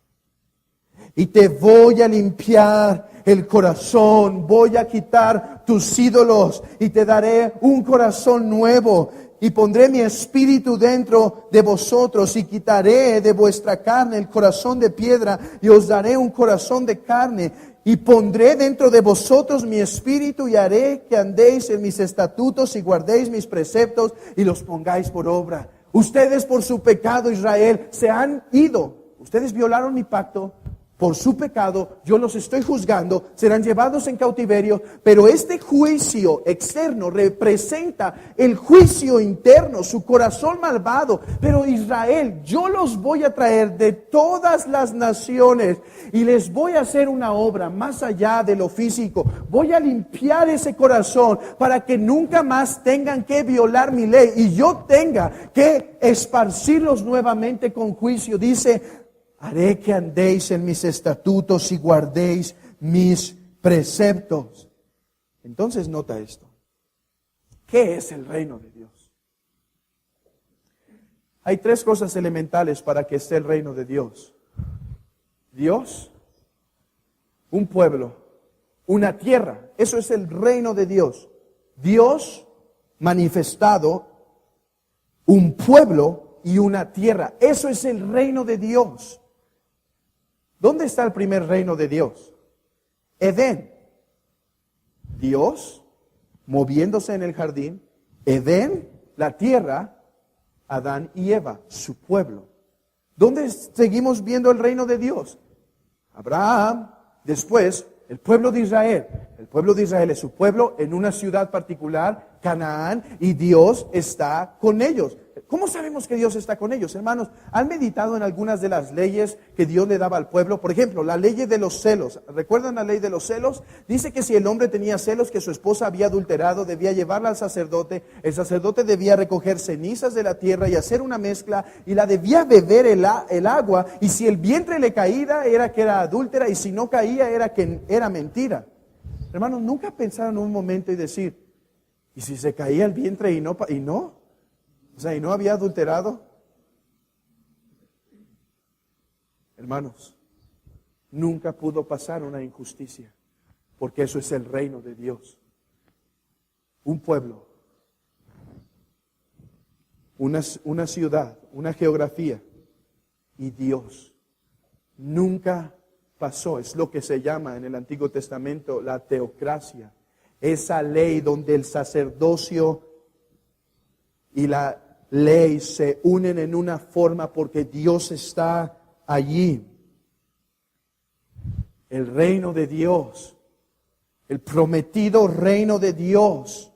Y te voy a limpiar el corazón. Voy a quitar tus ídolos y te daré un corazón nuevo. Y pondré mi espíritu dentro de vosotros y quitaré de vuestra carne el corazón de piedra y os daré un corazón de carne. Y pondré dentro de vosotros mi espíritu y haré que andéis en mis estatutos y guardéis mis preceptos y los pongáis por obra. Ustedes por su pecado, Israel, se han ido. Ustedes violaron mi pacto. Por su pecado, yo los estoy juzgando, serán llevados en cautiverio, pero este juicio externo representa el juicio interno, su corazón malvado. Pero Israel, yo los voy a traer de todas las naciones y les voy a hacer una obra más allá de lo físico. Voy a limpiar ese corazón para que nunca más tengan que violar mi ley y yo tenga que esparcirlos nuevamente con juicio. Dice: haré que andéis en mis estatutos y guardéis mis preceptos. Entonces nota esto. ¿Qué es el reino de Dios? Hay tres cosas elementales para que esté el reino de Dios. Dios, un pueblo, una tierra. Eso es el reino de Dios. Dios manifestado, un pueblo y una tierra. Eso es el reino de Dios. ¿Dónde está el primer reino de Dios? Edén. Dios moviéndose en el jardín. Edén, la tierra, Adán y Eva, su pueblo. ¿Dónde seguimos viendo el reino de Dios? Abraham, después el pueblo de Israel. El pueblo de Israel es su pueblo en una ciudad particular, Canaán, y Dios está con ellos. ¿Cómo sabemos que Dios está con ellos, hermanos? ¿Han meditado en algunas de las leyes que Dios le daba al pueblo? Por ejemplo, la ley de los celos. ¿Recuerdan la ley de los celos? Dice que si el hombre tenía celos, que su esposa había adulterado, debía llevarla al sacerdote. El sacerdote debía recoger cenizas de la tierra y hacer una mezcla, y la debía beber el agua. Y si el vientre le caía, era que era adúltera, y si no caía, era que era mentira. Hermanos, ¿nunca pensaron un momento y decir, ¿y si se caía el vientre y no? O sea, ¿y no había adulterado? Hermanos, nunca pudo pasar una injusticia, porque eso es el reino de Dios. Un pueblo, una ciudad, una geografía, y Dios. Nunca pasó, es lo que se llama en el Antiguo Testamento la teocracia. Esa ley donde el sacerdocio y la ley se unen en una forma porque Dios está allí. El reino de Dios, el prometido reino de Dios,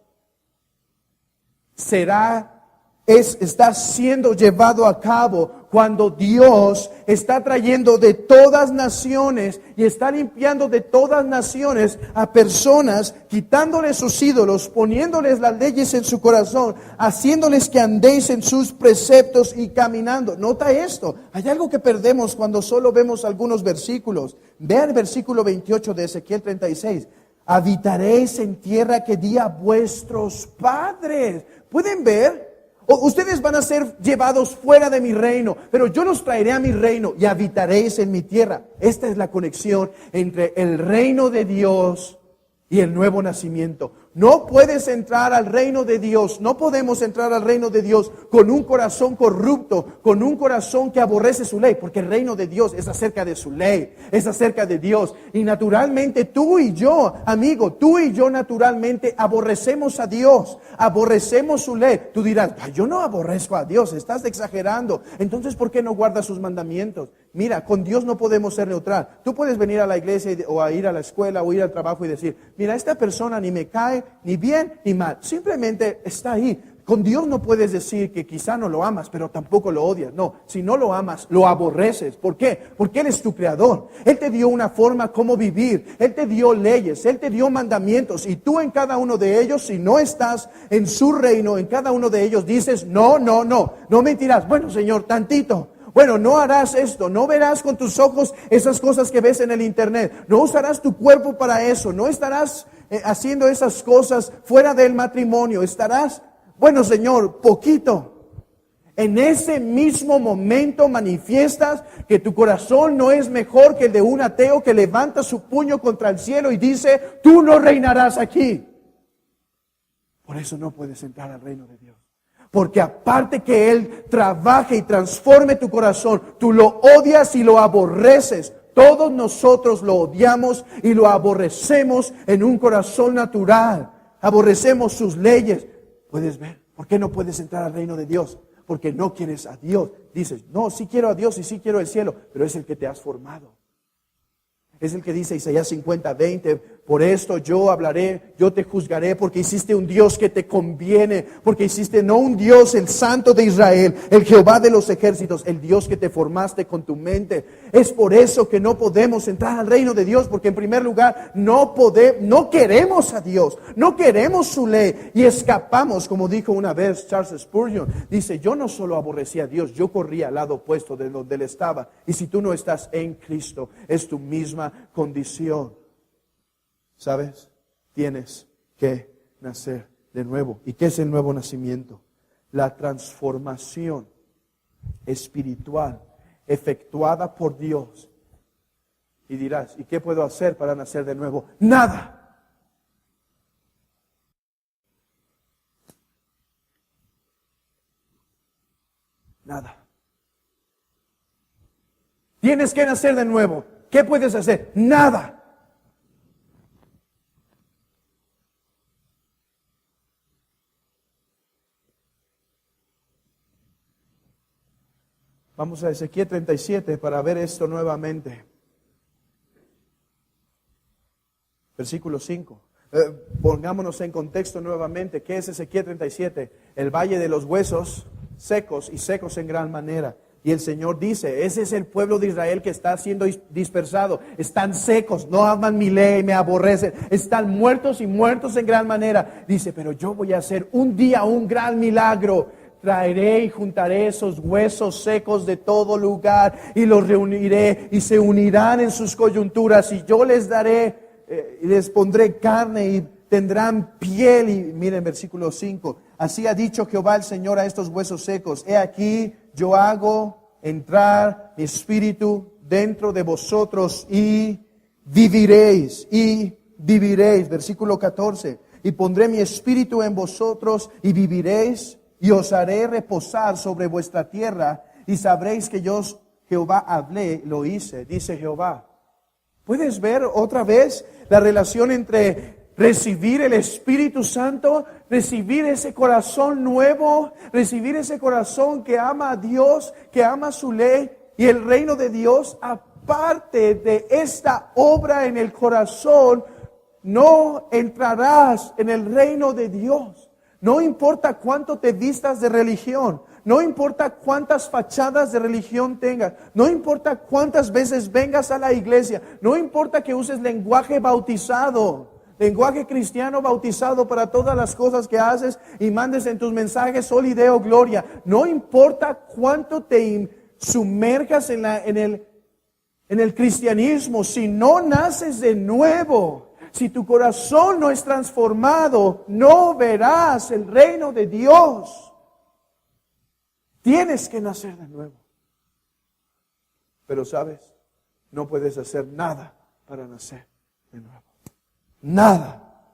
está siendo llevado a cabo cuando Dios está trayendo de todas naciones y está limpiando de todas naciones a personas, quitándoles sus ídolos, poniéndoles las leyes en su corazón, haciéndoles que andéis en sus preceptos y caminando. Nota esto, hay algo que perdemos cuando solo vemos algunos versículos. Vean el versículo 28 de Ezequiel 36. Habitaréis en tierra que di a vuestros padres. ¿Pueden ver? Ustedes van a ser llevados fuera de mi reino, pero yo los traeré a mi reino y habitaréis en mi tierra. Esta es la conexión entre el reino de Dios y el nuevo nacimiento. No puedes entrar al reino de Dios, no podemos entrar al reino de Dios con un corazón corrupto, con un corazón que aborrece su ley, porque el reino de Dios es acerca de su ley, es acerca de Dios. Y naturalmente tú y yo, amigo, tú y yo naturalmente aborrecemos a Dios, aborrecemos su ley. Tú dirás, yo no aborrezco a Dios, estás exagerando. Entonces, ¿por qué no guardas sus mandamientos? Mira, con Dios no podemos ser neutral. Tú puedes venir a la iglesia o a ir a la escuela o ir al trabajo y decir, mira, esta persona ni me cae ni bien ni mal, simplemente está ahí. Con Dios no puedes decir que quizá no lo amas, pero tampoco lo odias. No, si no lo amas, lo aborreces. ¿Por qué? Porque Él es tu creador. Él te dio una forma como vivir. Él te dio leyes, Él te dio mandamientos. Y tú en cada uno de ellos, si no estás en su reino, en cada uno de ellos dices, no mentirás. Bueno, Señor, tantito. Bueno, no harás esto, no verás con tus ojos esas cosas que ves en el internet, no usarás tu cuerpo para eso, no estarás haciendo esas cosas fuera del matrimonio, estarás, bueno, Señor, poquito. En ese mismo momento manifiestas que tu corazón no es mejor que el de un ateo que levanta su puño contra el cielo y dice, tú no reinarás aquí. Por eso no puedes entrar al reino de Dios. Porque aparte que Él trabaje y transforme tu corazón, tú lo odias y lo aborreces. Todos nosotros lo odiamos y lo aborrecemos en un corazón natural. Aborrecemos sus leyes. ¿Puedes ver? ¿Por qué no puedes entrar al reino de Dios? Porque no quieres a Dios. Dices, no, sí quiero a Dios y sí quiero el cielo, pero es el que te has formado. Es el que dice Isaías 50:20, Por esto yo hablaré, yo te juzgaré, porque hiciste un Dios que te conviene, porque hiciste no un Dios, el Santo de Israel, el Jehová de los ejércitos, el Dios que te formaste con tu mente. Es por eso que no podemos entrar al reino de Dios, porque en primer lugar no queremos a Dios, no queremos su ley y escapamos, como dijo una vez Charles Spurgeon. Dice, yo no solo aborrecí a Dios, yo corrí al lado opuesto de donde Él estaba. Y si tú no estás en Cristo, es tu misma condición. ¿Sabes? Tienes que nacer de nuevo. ¿Y qué es el nuevo nacimiento? La transformación espiritual efectuada por Dios. Y dirás, ¿y qué puedo hacer para nacer de nuevo? Nada. Nada. Tienes que nacer de nuevo. ¿Qué puedes hacer? Nada. Vamos a Ezequiel 37 para ver esto nuevamente. Versículo 5. Pongámonos en contexto nuevamente. ¿Qué es Ezequiel 37? El valle de los huesos secos y secos en gran manera. Y el Señor dice, ese es el pueblo de Israel que está siendo dispersado. Están secos, no aman mi ley, me aborrecen. Están muertos y muertos en gran manera. Dice, pero yo voy a hacer un día un gran milagro. Traeré y juntaré esos huesos secos de todo lugar y los reuniré y se unirán en sus coyunturas y yo les daré y les pondré carne y tendrán piel. Y miren versículo 5, así ha dicho Jehová el Señor a estos huesos secos, he aquí yo hago entrar mi espíritu dentro de vosotros y viviréis. Versículo 14, y pondré mi espíritu en vosotros y viviréis. Y os haré reposar sobre vuestra tierra, y sabréis que yo, Jehová, hablé, lo hice, dice Jehová. ¿Puedes ver otra vez la relación entre recibir el Espíritu Santo, recibir ese corazón nuevo, recibir ese corazón que ama a Dios, que ama su ley y el reino de Dios? Aparte de esta obra en el corazón, no entrarás en el reino de Dios. No importa cuánto te vistas de religión, no importa cuántas fachadas de religión tengas, no importa cuántas veces vengas a la iglesia, no importa que uses lenguaje bautizado, lenguaje cristiano bautizado para todas las cosas que haces y mandes en tus mensajes Sol y Deo Gloria. No importa cuánto te sumerjas en el cristianismo, si no naces de nuevo, si tu corazón no es transformado, no verás el reino de Dios. Tienes que nacer de nuevo. Pero sabes, no puedes hacer nada para nacer de nuevo. Nada.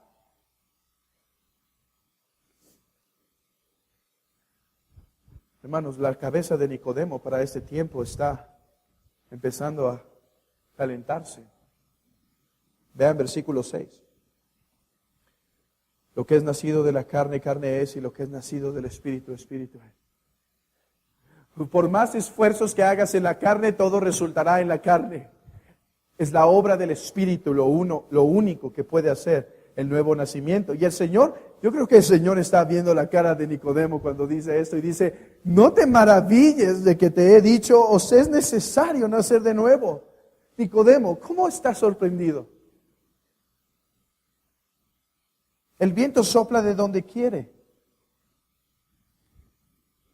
Hermanos, la cabeza de Nicodemo para este tiempo está empezando a calentarse. Vean versículo 6. Lo que es nacido de la carne, carne es, y lo que es nacido del Espíritu, Espíritu es. Por más esfuerzos que hagas en la carne, todo resultará en la carne. Es la obra del Espíritu lo único que puede hacer el nuevo nacimiento. Y el Señor, yo creo que el Señor está viendo la cara de Nicodemo cuando dice esto y dice, no te maravilles de que te he dicho, os es necesario nacer de nuevo. Nicodemo, ¿cómo estás sorprendido? El viento sopla de donde quiere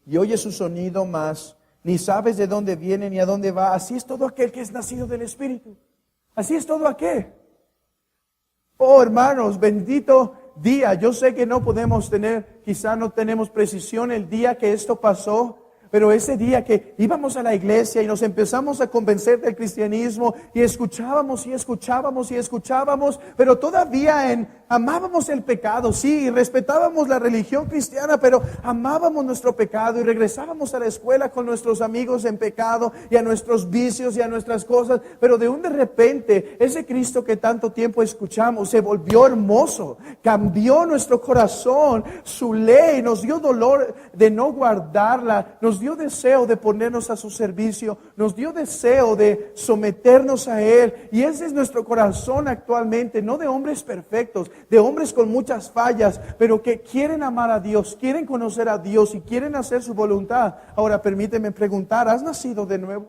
y oye su sonido, mas ni sabes de dónde viene ni a dónde va. Así es todo aquel que es nacido del Espíritu. Así es todo aquel. Oh, hermanos, bendito día. Yo sé que no podemos tener, quizá no tenemos precisión el día que esto pasó, pero ese día que íbamos a la iglesia y nos empezamos a convencer del cristianismo y escuchábamos, pero todavía amábamos el pecado, sí, y respetábamos la religión cristiana, pero amábamos nuestro pecado y regresábamos a la escuela con nuestros amigos en pecado y a nuestros vicios y a nuestras cosas, pero de repente ese Cristo que tanto tiempo escuchamos se volvió hermoso, cambió nuestro corazón, su ley, nos dio dolor de no guardarla, nos dio dio deseo de ponernos a su servicio, nos dio deseo de someternos a Él. Y ese es nuestro corazón actualmente, no de hombres perfectos, de hombres con muchas fallas, pero que quieren amar a Dios, quieren conocer a Dios y quieren hacer su voluntad. Ahora permíteme preguntar, ¿has nacido de nuevo?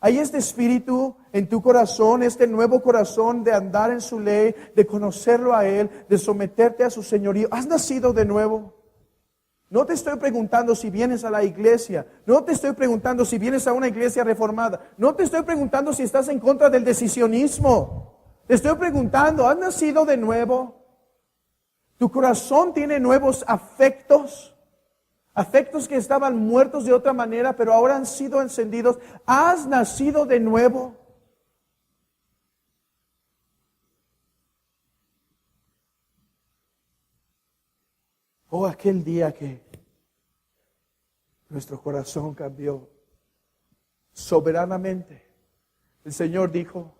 ¿Hay este espíritu en tu corazón, este nuevo corazón de andar en su ley, de conocerlo a Él, de someterte a su señorío? ¿Has nacido de nuevo? No te estoy preguntando si vienes a la iglesia, no te estoy preguntando si vienes a una iglesia reformada, no te estoy preguntando si estás en contra del decisionismo. Te estoy preguntando, ¿has nacido de nuevo? ¿Tu corazón tiene nuevos afectos? Afectos que estaban muertos de otra manera, pero ahora han sido encendidos. ¿Has nacido de nuevo? Oh, aquel día que nuestro corazón cambió soberanamente. El Señor dijo,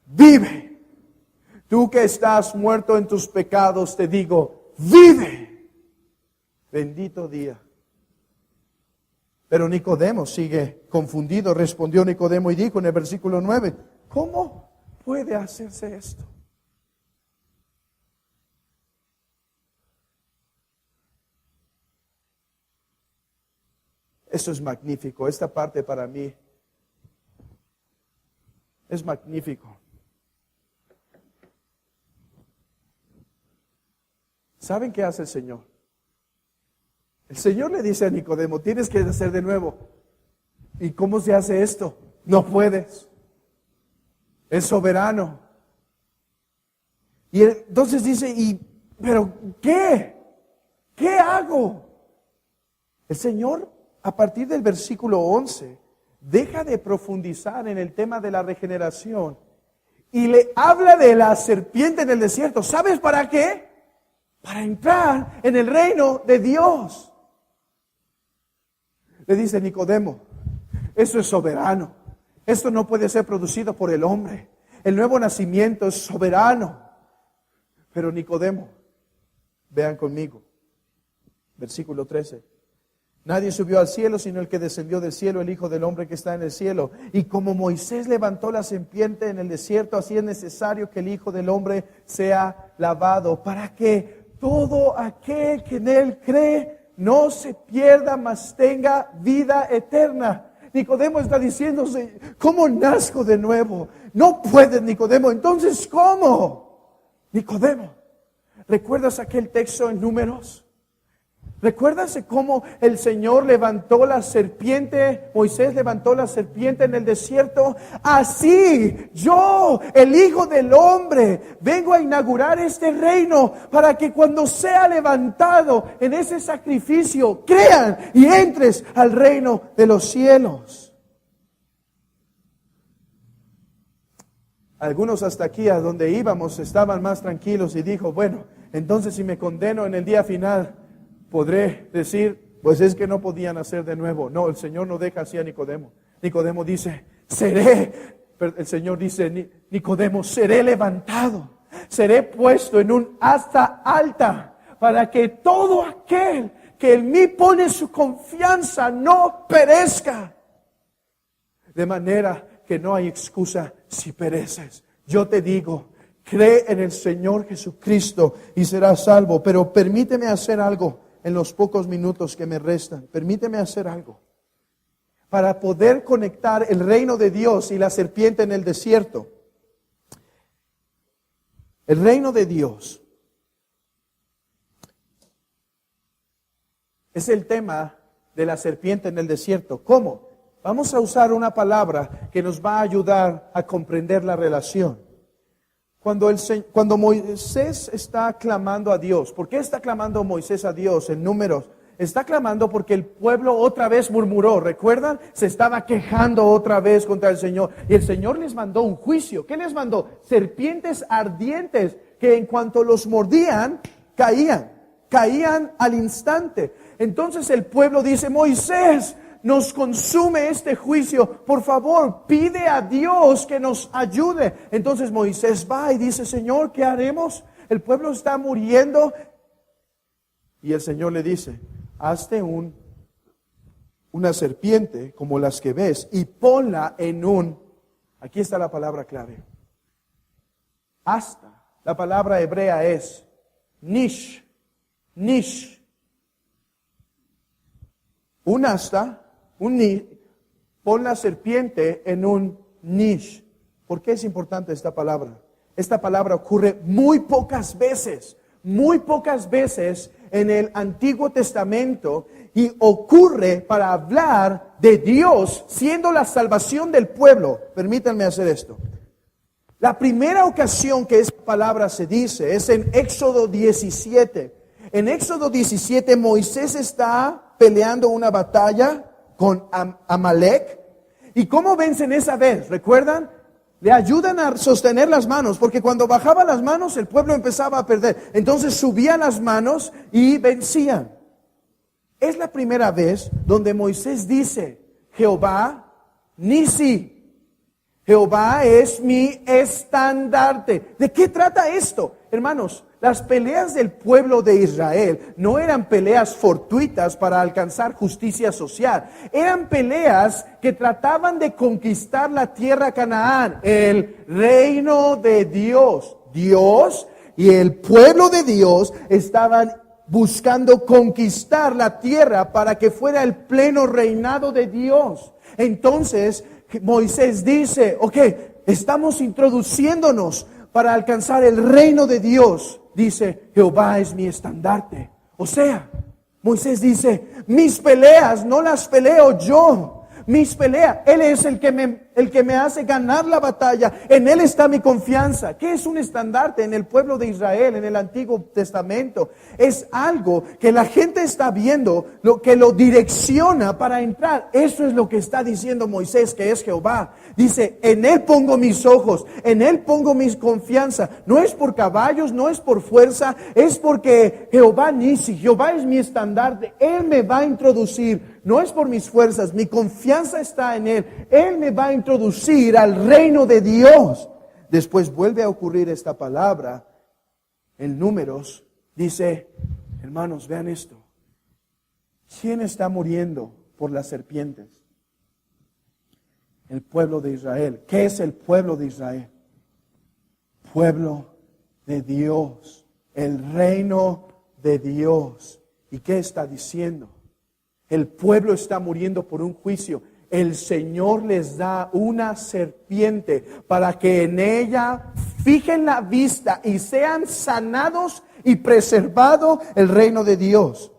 vive. Tú que estás muerto en tus pecados, te digo, vive. Bendito día. Pero Nicodemo sigue confundido. Respondió Nicodemo y dijo en el versículo 9, ¿cómo puede hacerse esto? Eso es magnífico. Esta parte para mí es magnífico. ¿Saben qué hace el Señor? El Señor le dice a Nicodemo, tienes que nacer de nuevo. ¿Y cómo se hace esto? No puedes. Es soberano. Y entonces dice, ¿pero qué? ¿Qué hago? El Señor, a partir del versículo 11, deja de profundizar en el tema de la regeneración y le habla de la serpiente en el desierto. ¿Sabes para qué? Para entrar en el reino de Dios. Le dice Nicodemo, eso es soberano. Esto no puede ser producido por el hombre. El nuevo nacimiento es soberano. Pero Nicodemo, vean conmigo, versículo 13. Nadie subió al cielo sino el que descendió del cielo, el Hijo del Hombre que está en el cielo. Y como Moisés levantó la serpiente en el desierto, así es necesario que el Hijo del Hombre sea lavado, para que todo aquel que en él cree no se pierda, mas tenga vida eterna. Nicodemo está diciéndose, ¿cómo nazco de nuevo? No puedes, Nicodemo. Entonces, ¿cómo? Nicodemo, ¿recuerdas aquel texto en Números? ¿Recuerdas cómo el Señor levantó la serpiente? Moisés levantó la serpiente en el desierto. Así yo, el Hijo del Hombre, vengo a inaugurar este reino para que cuando sea levantado en ese sacrificio, crean y entres al reino de los cielos. Algunos hasta aquí a donde íbamos estaban más tranquilos y dijo, bueno, entonces si me condeno en el día final, podré decir, pues es que no podían hacer de nuevo. No, el Señor no deja así a Nicodemo. Nicodemo dice, el Señor dice, Nicodemo, seré levantado, seré puesto en un asta alta, para que todo aquel que en mí pone su confianza no perezca. De manera que no hay excusa si pereces. Yo te digo, cree en el Señor Jesucristo y serás salvo. Pero permíteme hacer algo. En los pocos minutos que me restan, permíteme hacer algo para poder conectar el reino de Dios y la serpiente en el desierto. El reino de Dios es el tema de la serpiente en el desierto. ¿Cómo? Vamos a usar una palabra que nos va a ayudar a comprender la relación. Cuando Moisés está clamando a Dios, ¿por qué está clamando Moisés a Dios en Números? Está clamando porque el pueblo otra vez murmuró, ¿recuerdan? Se estaba quejando otra vez contra el Señor. Y el Señor les mandó un juicio. ¿Qué les mandó? Serpientes ardientes que en cuanto los mordían, caían al instante. Entonces el pueblo dice, Moisés, nos consume este juicio, por favor, pide a Dios que nos ayude. Entonces Moisés va y dice, Señor, ¿qué haremos? El pueblo está muriendo. Y el Señor le dice, hazte una serpiente como las que ves y ponla aquí está la palabra clave, asta. La palabra hebrea es nish. Un asta, pon la serpiente en un nish. ¿Por qué es importante esta palabra? Esta palabra ocurre muy pocas veces en el Antiguo Testamento y ocurre para hablar de Dios siendo la salvación del pueblo. Permítanme hacer esto. La primera ocasión que esta palabra se dice es en Éxodo 17. En Éxodo 17 Moisés está peleando una batalla con Amalek. ¿Y cómo vencen esa vez? ¿Recuerdan? Le ayudan a sostener las manos, porque cuando bajaba las manos el pueblo empezaba a perder. Entonces subían las manos y vencían. Es la primera vez donde Moisés dice, Jehová Nisi. Jehová es mi estandarte. ¿De qué trata esto? Hermanos, las peleas del pueblo de Israel no eran peleas fortuitas para alcanzar justicia social. Eran peleas que trataban de conquistar la tierra Canaán, el reino de Dios. Dios y el pueblo de Dios estaban buscando conquistar la tierra para que fuera el pleno reinado de Dios. Entonces, Moisés dice, estamos introduciéndonos para alcanzar el reino de Dios. Dice, Jehová es mi estandarte. O sea, Moisés dice, mis peleas no las peleo yo. Mis peleas, Él es el que me hace ganar la batalla. En Él está mi confianza. ¿Qué es un estandarte en el pueblo de Israel, en el Antiguo Testamento? Es algo que la gente está viendo, lo que lo direcciona para entrar. Eso es lo que está diciendo Moisés, que es Jehová. Dice, en Él pongo mis ojos, en Él pongo mi confianza. No es por caballos, no es por fuerza, es porque Jehová Nisi, Jehová es mi estandarte. Él me va a introducir. No es por mis fuerzas, mi confianza está en Él. Él me va a introducir al reino de Dios. Después vuelve a ocurrir esta palabra en Números. Dice, hermanos, vean esto. ¿Quién está muriendo por las serpientes? El pueblo de Israel. ¿Qué es el pueblo de Israel? Pueblo de Dios. El reino de Dios. ¿Y qué está diciendo? El pueblo está muriendo por un juicio. El Señor les da una serpiente para que en ella fijen la vista y sean sanados y preservado el reino de Dios.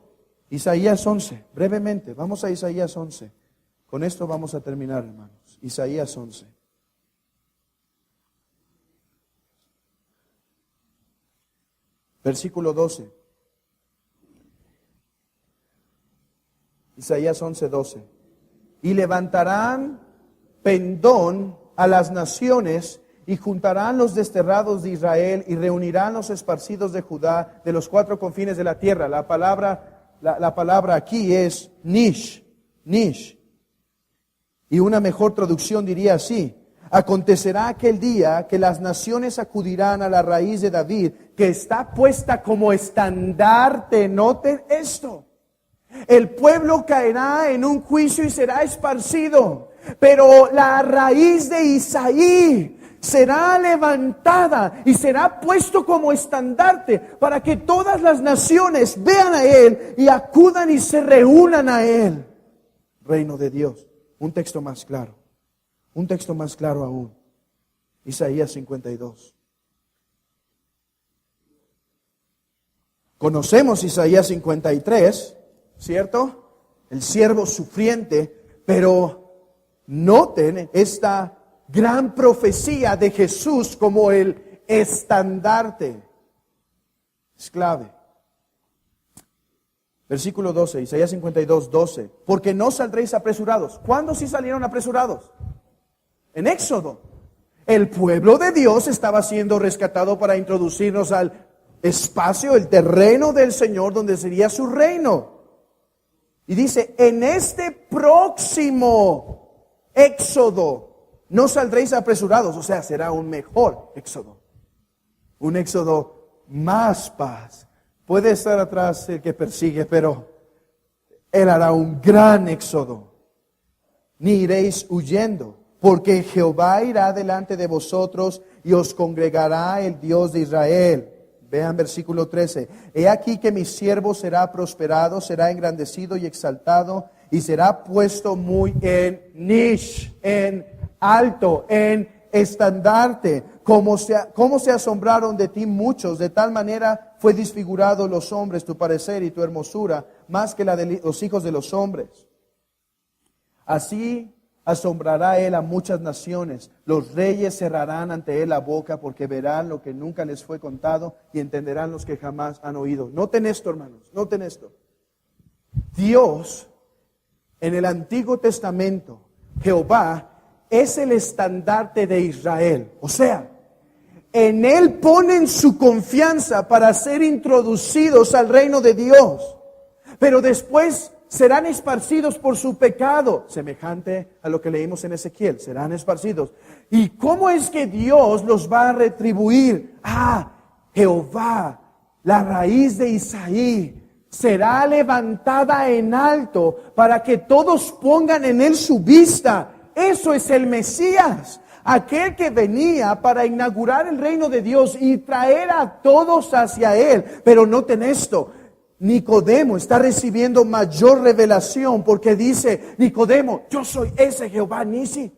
Isaías 11, brevemente, vamos a Isaías 11. Con esto vamos a terminar, hermanos. Isaías 11. Versículo 12. Isaías 11:12. Y levantarán pendón a las naciones y juntarán los desterrados de Israel y reunirán los esparcidos de Judá de los cuatro confines de la tierra. La palabra aquí es nish. Y una mejor traducción diría así: acontecerá aquel día que las naciones acudirán a la raíz de David, que está puesta como estandarte. Noten esto. El pueblo caerá en un juicio y será esparcido, pero la raíz de Isaí será levantada y será puesto como estandarte para que todas las naciones vean a Él y acudan y se reúnan a Él. Reino de Dios. Un texto más claro aún. Isaías 52. Conocemos Isaías 53, ¿cierto? El siervo sufriente, pero noten esta gran profecía de Jesús como el estandarte. Es clave. Versículo 12, Isaías 52, 12. Porque no saldréis apresurados. ¿Cuándo sí salieron apresurados? En Éxodo. El pueblo de Dios estaba siendo rescatado para introducirnos al espacio, el terreno del Señor, donde sería su reino. Y dice, en este próximo éxodo no saldréis apresurados. O sea, será un mejor éxodo. Un éxodo más paz. Puede estar atrás el que persigue, pero Él hará un gran éxodo. Ni iréis huyendo, porque Jehová irá delante de vosotros y os congregará el Dios de Israel. Vean versículo 13. He aquí que mi siervo será prosperado, será engrandecido y exaltado, y será puesto muy en alto, en estandarte. Como se asombraron de ti muchos, de tal manera fue desfigurado los hombres tu parecer y tu hermosura, más que la de los hijos de los hombres. Así asombrará él a muchas naciones. Los reyes cerrarán ante él la boca, porque verán lo que nunca les fue contado y entenderán los que jamás han oído. Noten esto, hermanos, noten esto. Dios, en el Antiguo Testamento, Jehová es el estandarte de Israel. O sea, en él ponen su confianza para ser introducidos al reino de Dios. Pero después serán esparcidos por su pecado, semejante a lo que leímos en Ezequiel, serán esparcidos. ¿Y cómo es que Dios los va a retribuir? Jehová, la raíz de Isaí, será levantada en alto para que todos pongan en él su vista. Eso es el Mesías, aquel que venía para inaugurar el reino de Dios y traer a todos hacia él. Pero noten esto. Nicodemo está recibiendo mayor revelación porque dice, Nicodemo, yo soy ese Jehová Nisi.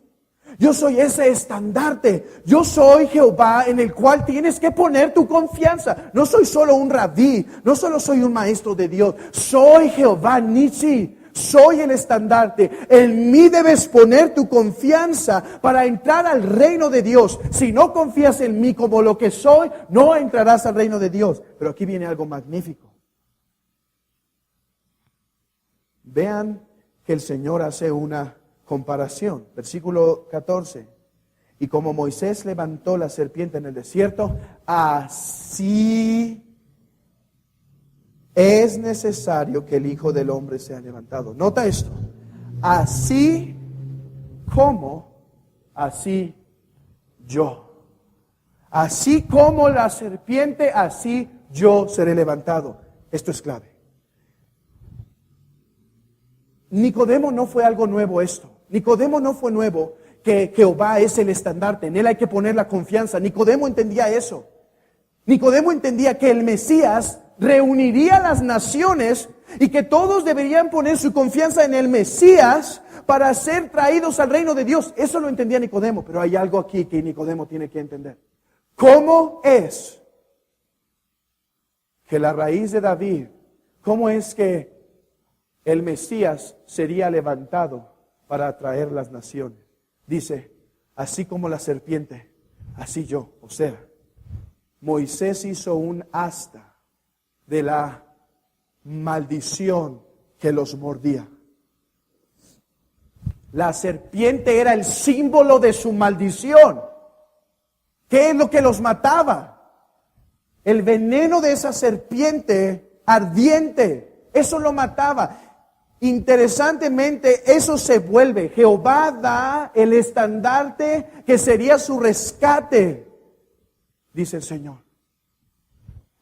Yo soy ese estandarte. Yo soy Jehová en el cual tienes que poner tu confianza. No soy solo un rabí, no solo soy un maestro de Dios. Soy Jehová Nisi. Soy el estandarte. En mí debes poner tu confianza para entrar al reino de Dios. Si no confías en mí como lo que soy, no entrarás al reino de Dios. Pero aquí viene algo magnífico. Vean que el Señor hace una comparación. Versículo 14. Y como Moisés levantó la serpiente en el desierto, así es necesario que el Hijo del Hombre sea levantado. Nota esto. Así como, así yo. Así como la serpiente, así yo seré levantado. Esto es clave. Nicodemo no fue algo nuevo esto. Nicodemo no fue nuevo que Jehová es el estandarte. En él hay que poner la confianza. Nicodemo entendía eso. Nicodemo entendía que el Mesías reuniría a las naciones y que todos deberían poner su confianza en el Mesías para ser traídos al reino de Dios. Eso lo entendía Nicodemo, pero hay algo aquí que Nicodemo tiene que entender. ¿Cómo es que la raíz de David, cómo es que el Mesías sería levantado para atraer las naciones? Dice, así como la serpiente, así yo. O sea, Moisés hizo un asta de la maldición que los mordía. La serpiente era el símbolo de su maldición. ¿Qué es lo que los mataba? El veneno de esa serpiente ardiente, eso lo mataba. Interesantemente, eso se vuelve. Jehová da el estandarte que sería su rescate. Dice el Señor,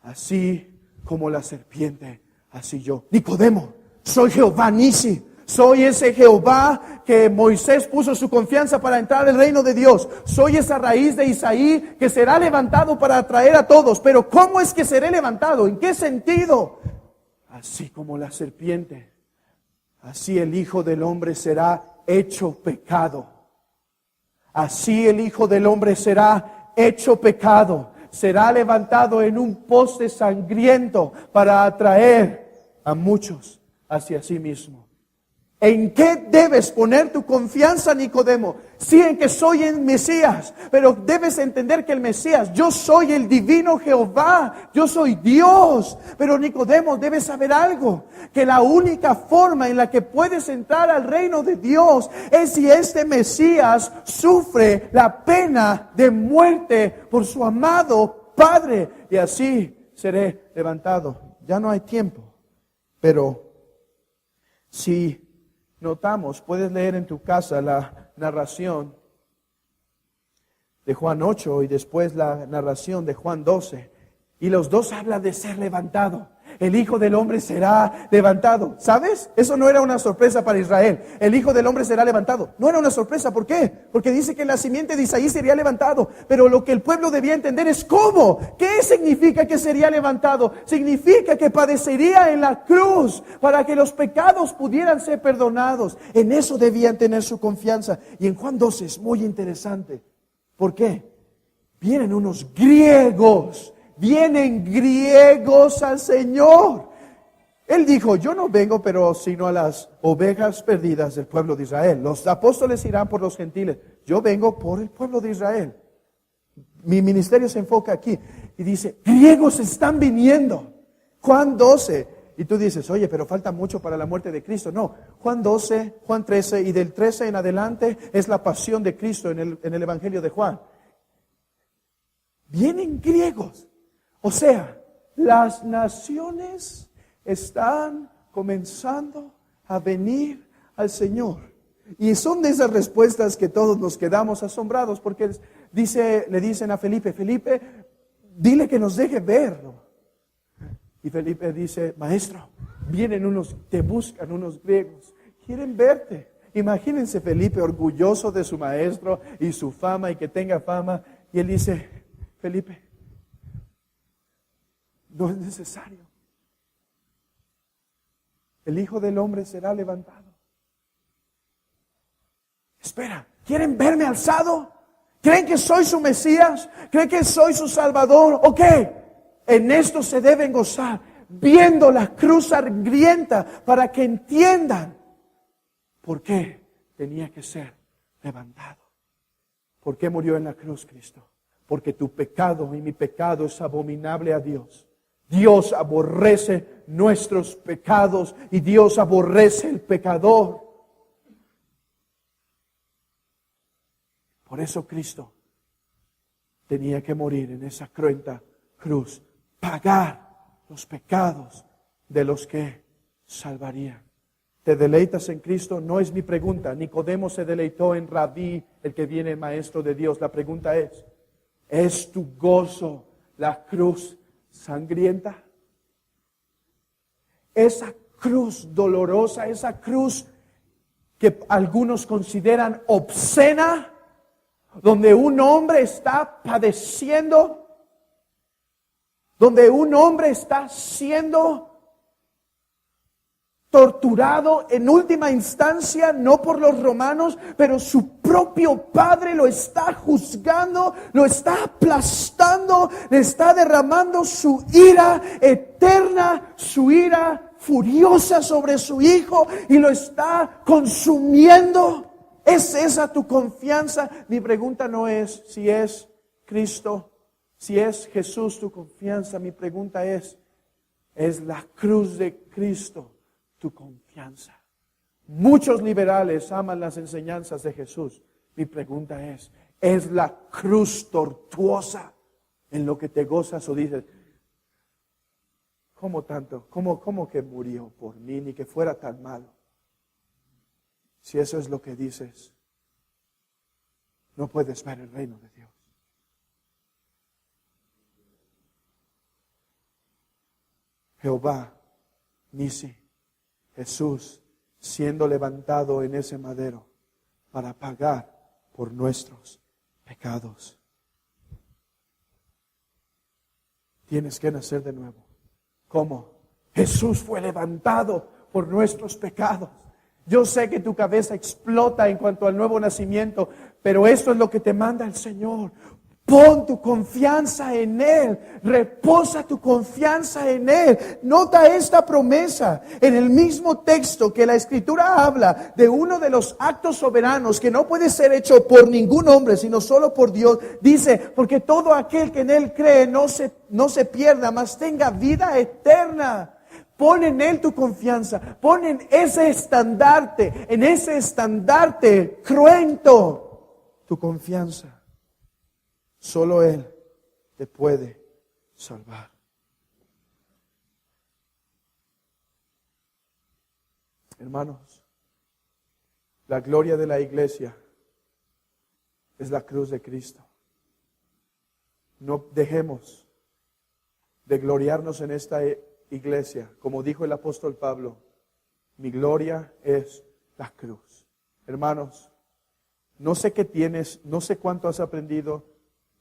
así como la serpiente, así yo. Nicodemo, soy Jehová Nisi. Soy ese Jehová que Moisés puso su confianza para entrar al reino de Dios. Soy esa raíz de Isaí que será levantado para atraer a todos. Pero ¿cómo es que seré levantado? ¿En qué sentido? Así como la serpiente, así el Hijo del Hombre será hecho pecado. Así el Hijo del Hombre será hecho pecado. Será levantado en un poste sangriento para atraer a muchos hacia sí mismo. ¿En qué debes poner tu confianza, Nicodemo? Sí, en que soy el Mesías, pero debes entender que el Mesías, yo soy el divino Jehová, yo soy Dios. Pero Nicodemo, debes saber algo, que la única forma en la que puedes entrar al reino de Dios es si este Mesías sufre la pena de muerte por su amado Padre, y así seré levantado. Ya no hay tiempo, pero si notamos, puedes leer en tu casa la narración de Juan 8 y después la narración de Juan 12. Y los dos hablan de ser levantado. el Hijo del Hombre será levantado. ¿Sabes? Eso no era una sorpresa para Israel. El Hijo del Hombre será levantado. No era una sorpresa. ¿Por qué? Porque dice que la simiente de Isaí sería levantado. Pero lo que el pueblo debía entender es ¿cómo? ¿Qué significa que sería levantado? Significa que padecería en la cruz para que los pecados pudieran ser perdonados. En eso debían tener su confianza. Y en Juan 12 es muy interesante. ¿Por qué? Vienen unos griegos. Vienen griegos al Señor. Él dijo, yo no vengo pero sino a las ovejas perdidas del pueblo de Israel. Los apóstoles irán por los gentiles. Yo vengo por el pueblo de Israel. Mi ministerio se enfoca aquí. Y dice, griegos están viniendo. Juan 12. Y tú dices, oye, pero falta mucho para la muerte de Cristo. No, Juan 12, Juan 13 y del 13 en adelante es la pasión de Cristo en el Evangelio de Juan. Vienen griegos. O sea, las naciones están comenzando a venir al Señor. Y son de esas respuestas que todos nos quedamos asombrados porque le dicen a Felipe, Felipe, dile que nos deje verlo. Y Felipe dice, maestro, te buscan unos griegos, quieren verte. Imagínense Felipe orgulloso de su maestro y su fama y que tenga fama. Y él dice, Felipe, no es necesario. El Hijo del Hombre será levantado. Espera, ¿quieren verme alzado? ¿Creen que soy su Mesías? ¿Creen que soy su Salvador? ¿O qué? En esto se deben gozar, viendo la cruz sangrienta para que entiendan por qué tenía que ser levantado. ¿Por qué murió en la cruz Cristo? Porque tu pecado y mi pecado es abominable a Dios. Dios aborrece nuestros pecados y Dios aborrece el pecador. Por eso Cristo tenía que morir en esa cruenta cruz, pagar los pecados de los que salvarían. ¿Te deleitas en Cristo? No es mi pregunta. Nicodemo se deleitó en Rabí, el que viene maestro de Dios. La pregunta ¿es tu gozo la cruz sangrienta? Esa cruz dolorosa, esa cruz que algunos consideran obscena, donde un hombre está padeciendo, donde un hombre está siendo torturado en última instancia, no por los romanos, pero su propio padre lo está juzgando, lo está aplastando, le está derramando su ira eterna, su ira furiosa sobre su hijo y lo está consumiendo. ¿Es esa tu confianza? Mi pregunta no es si es Cristo, si es Jesús tu confianza. Mi pregunta ¿es la cruz de Cristo tu confianza? Muchos liberales aman las enseñanzas de Jesús. Mi pregunta ¿es la cruz tortuosa en lo que te gozas o dices, ¿cómo tanto? ¿Cómo que murió por mí ni que fuera tan malo? Si eso es lo que dices, no puedes ver el reino de Dios. Jehová Nisi, Jesús siendo levantado en ese madero para pagar por nuestros pecados. Tienes que nacer de nuevo. ¿Cómo? Jesús fue levantado por nuestros pecados. Yo sé que tu cabeza explota en cuanto al nuevo nacimiento, pero esto es lo que te manda el Señor. Pon tu confianza en Él, reposa tu confianza en Él. Nota esta promesa en el mismo texto que la Escritura habla de uno de los actos soberanos que no puede ser hecho por ningún hombre, sino solo por Dios. Dice, porque todo aquel que en Él cree no se pierda, mas tenga vida eterna. Pon en Él tu confianza, pon en ese estandarte cruento tu confianza. Solo Él te puede salvar. Hermanos, la gloria de la iglesia es la cruz de Cristo. No dejemos de gloriarnos en esta iglesia, como dijo el apóstol Pablo, mi gloria es la cruz. Hermanos, no sé qué tienes, no sé cuánto has aprendido,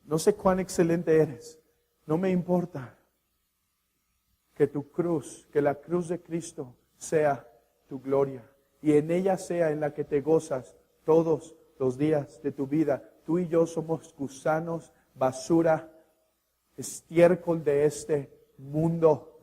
no sé cuán excelente eres, no me importa. Que tu cruz, que la cruz de Cristo sea tu gloria y en ella sea en la que te gozas todos los días de tu vida. Tú y yo somos gusanos, basura, estiércol de este mundo,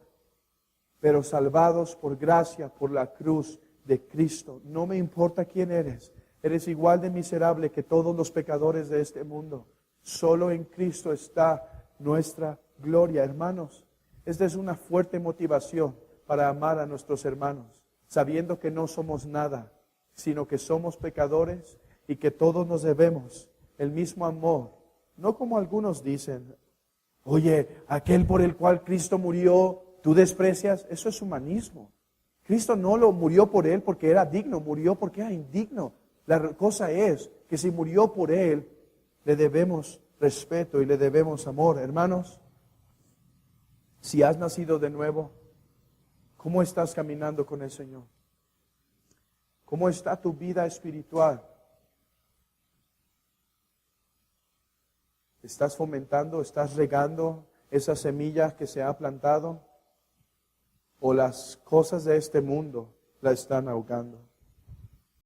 pero salvados por gracia, por la cruz de Cristo. No me importa quién eres, eres igual de miserable que todos los pecadores de este mundo. Solo en Cristo está nuestra gloria, hermanos. Esta es una fuerte motivación para amar a nuestros hermanos, sabiendo que no somos nada, sino que somos pecadores y que todos nos debemos el mismo amor. No como algunos dicen, oye, aquel por el cual Cristo murió, ¿tú desprecias? Eso es humanismo. Cristo no lo murió por él porque era digno, murió porque era indigno. La cosa es que si murió por él, le debemos respeto y le debemos amor. Hermanos, si has nacido de nuevo, ¿cómo estás caminando con el Señor? ¿Cómo está tu vida espiritual? ¿Estás fomentando, estás regando esa semilla que se ha plantado? ¿O las cosas de este mundo la están ahogando?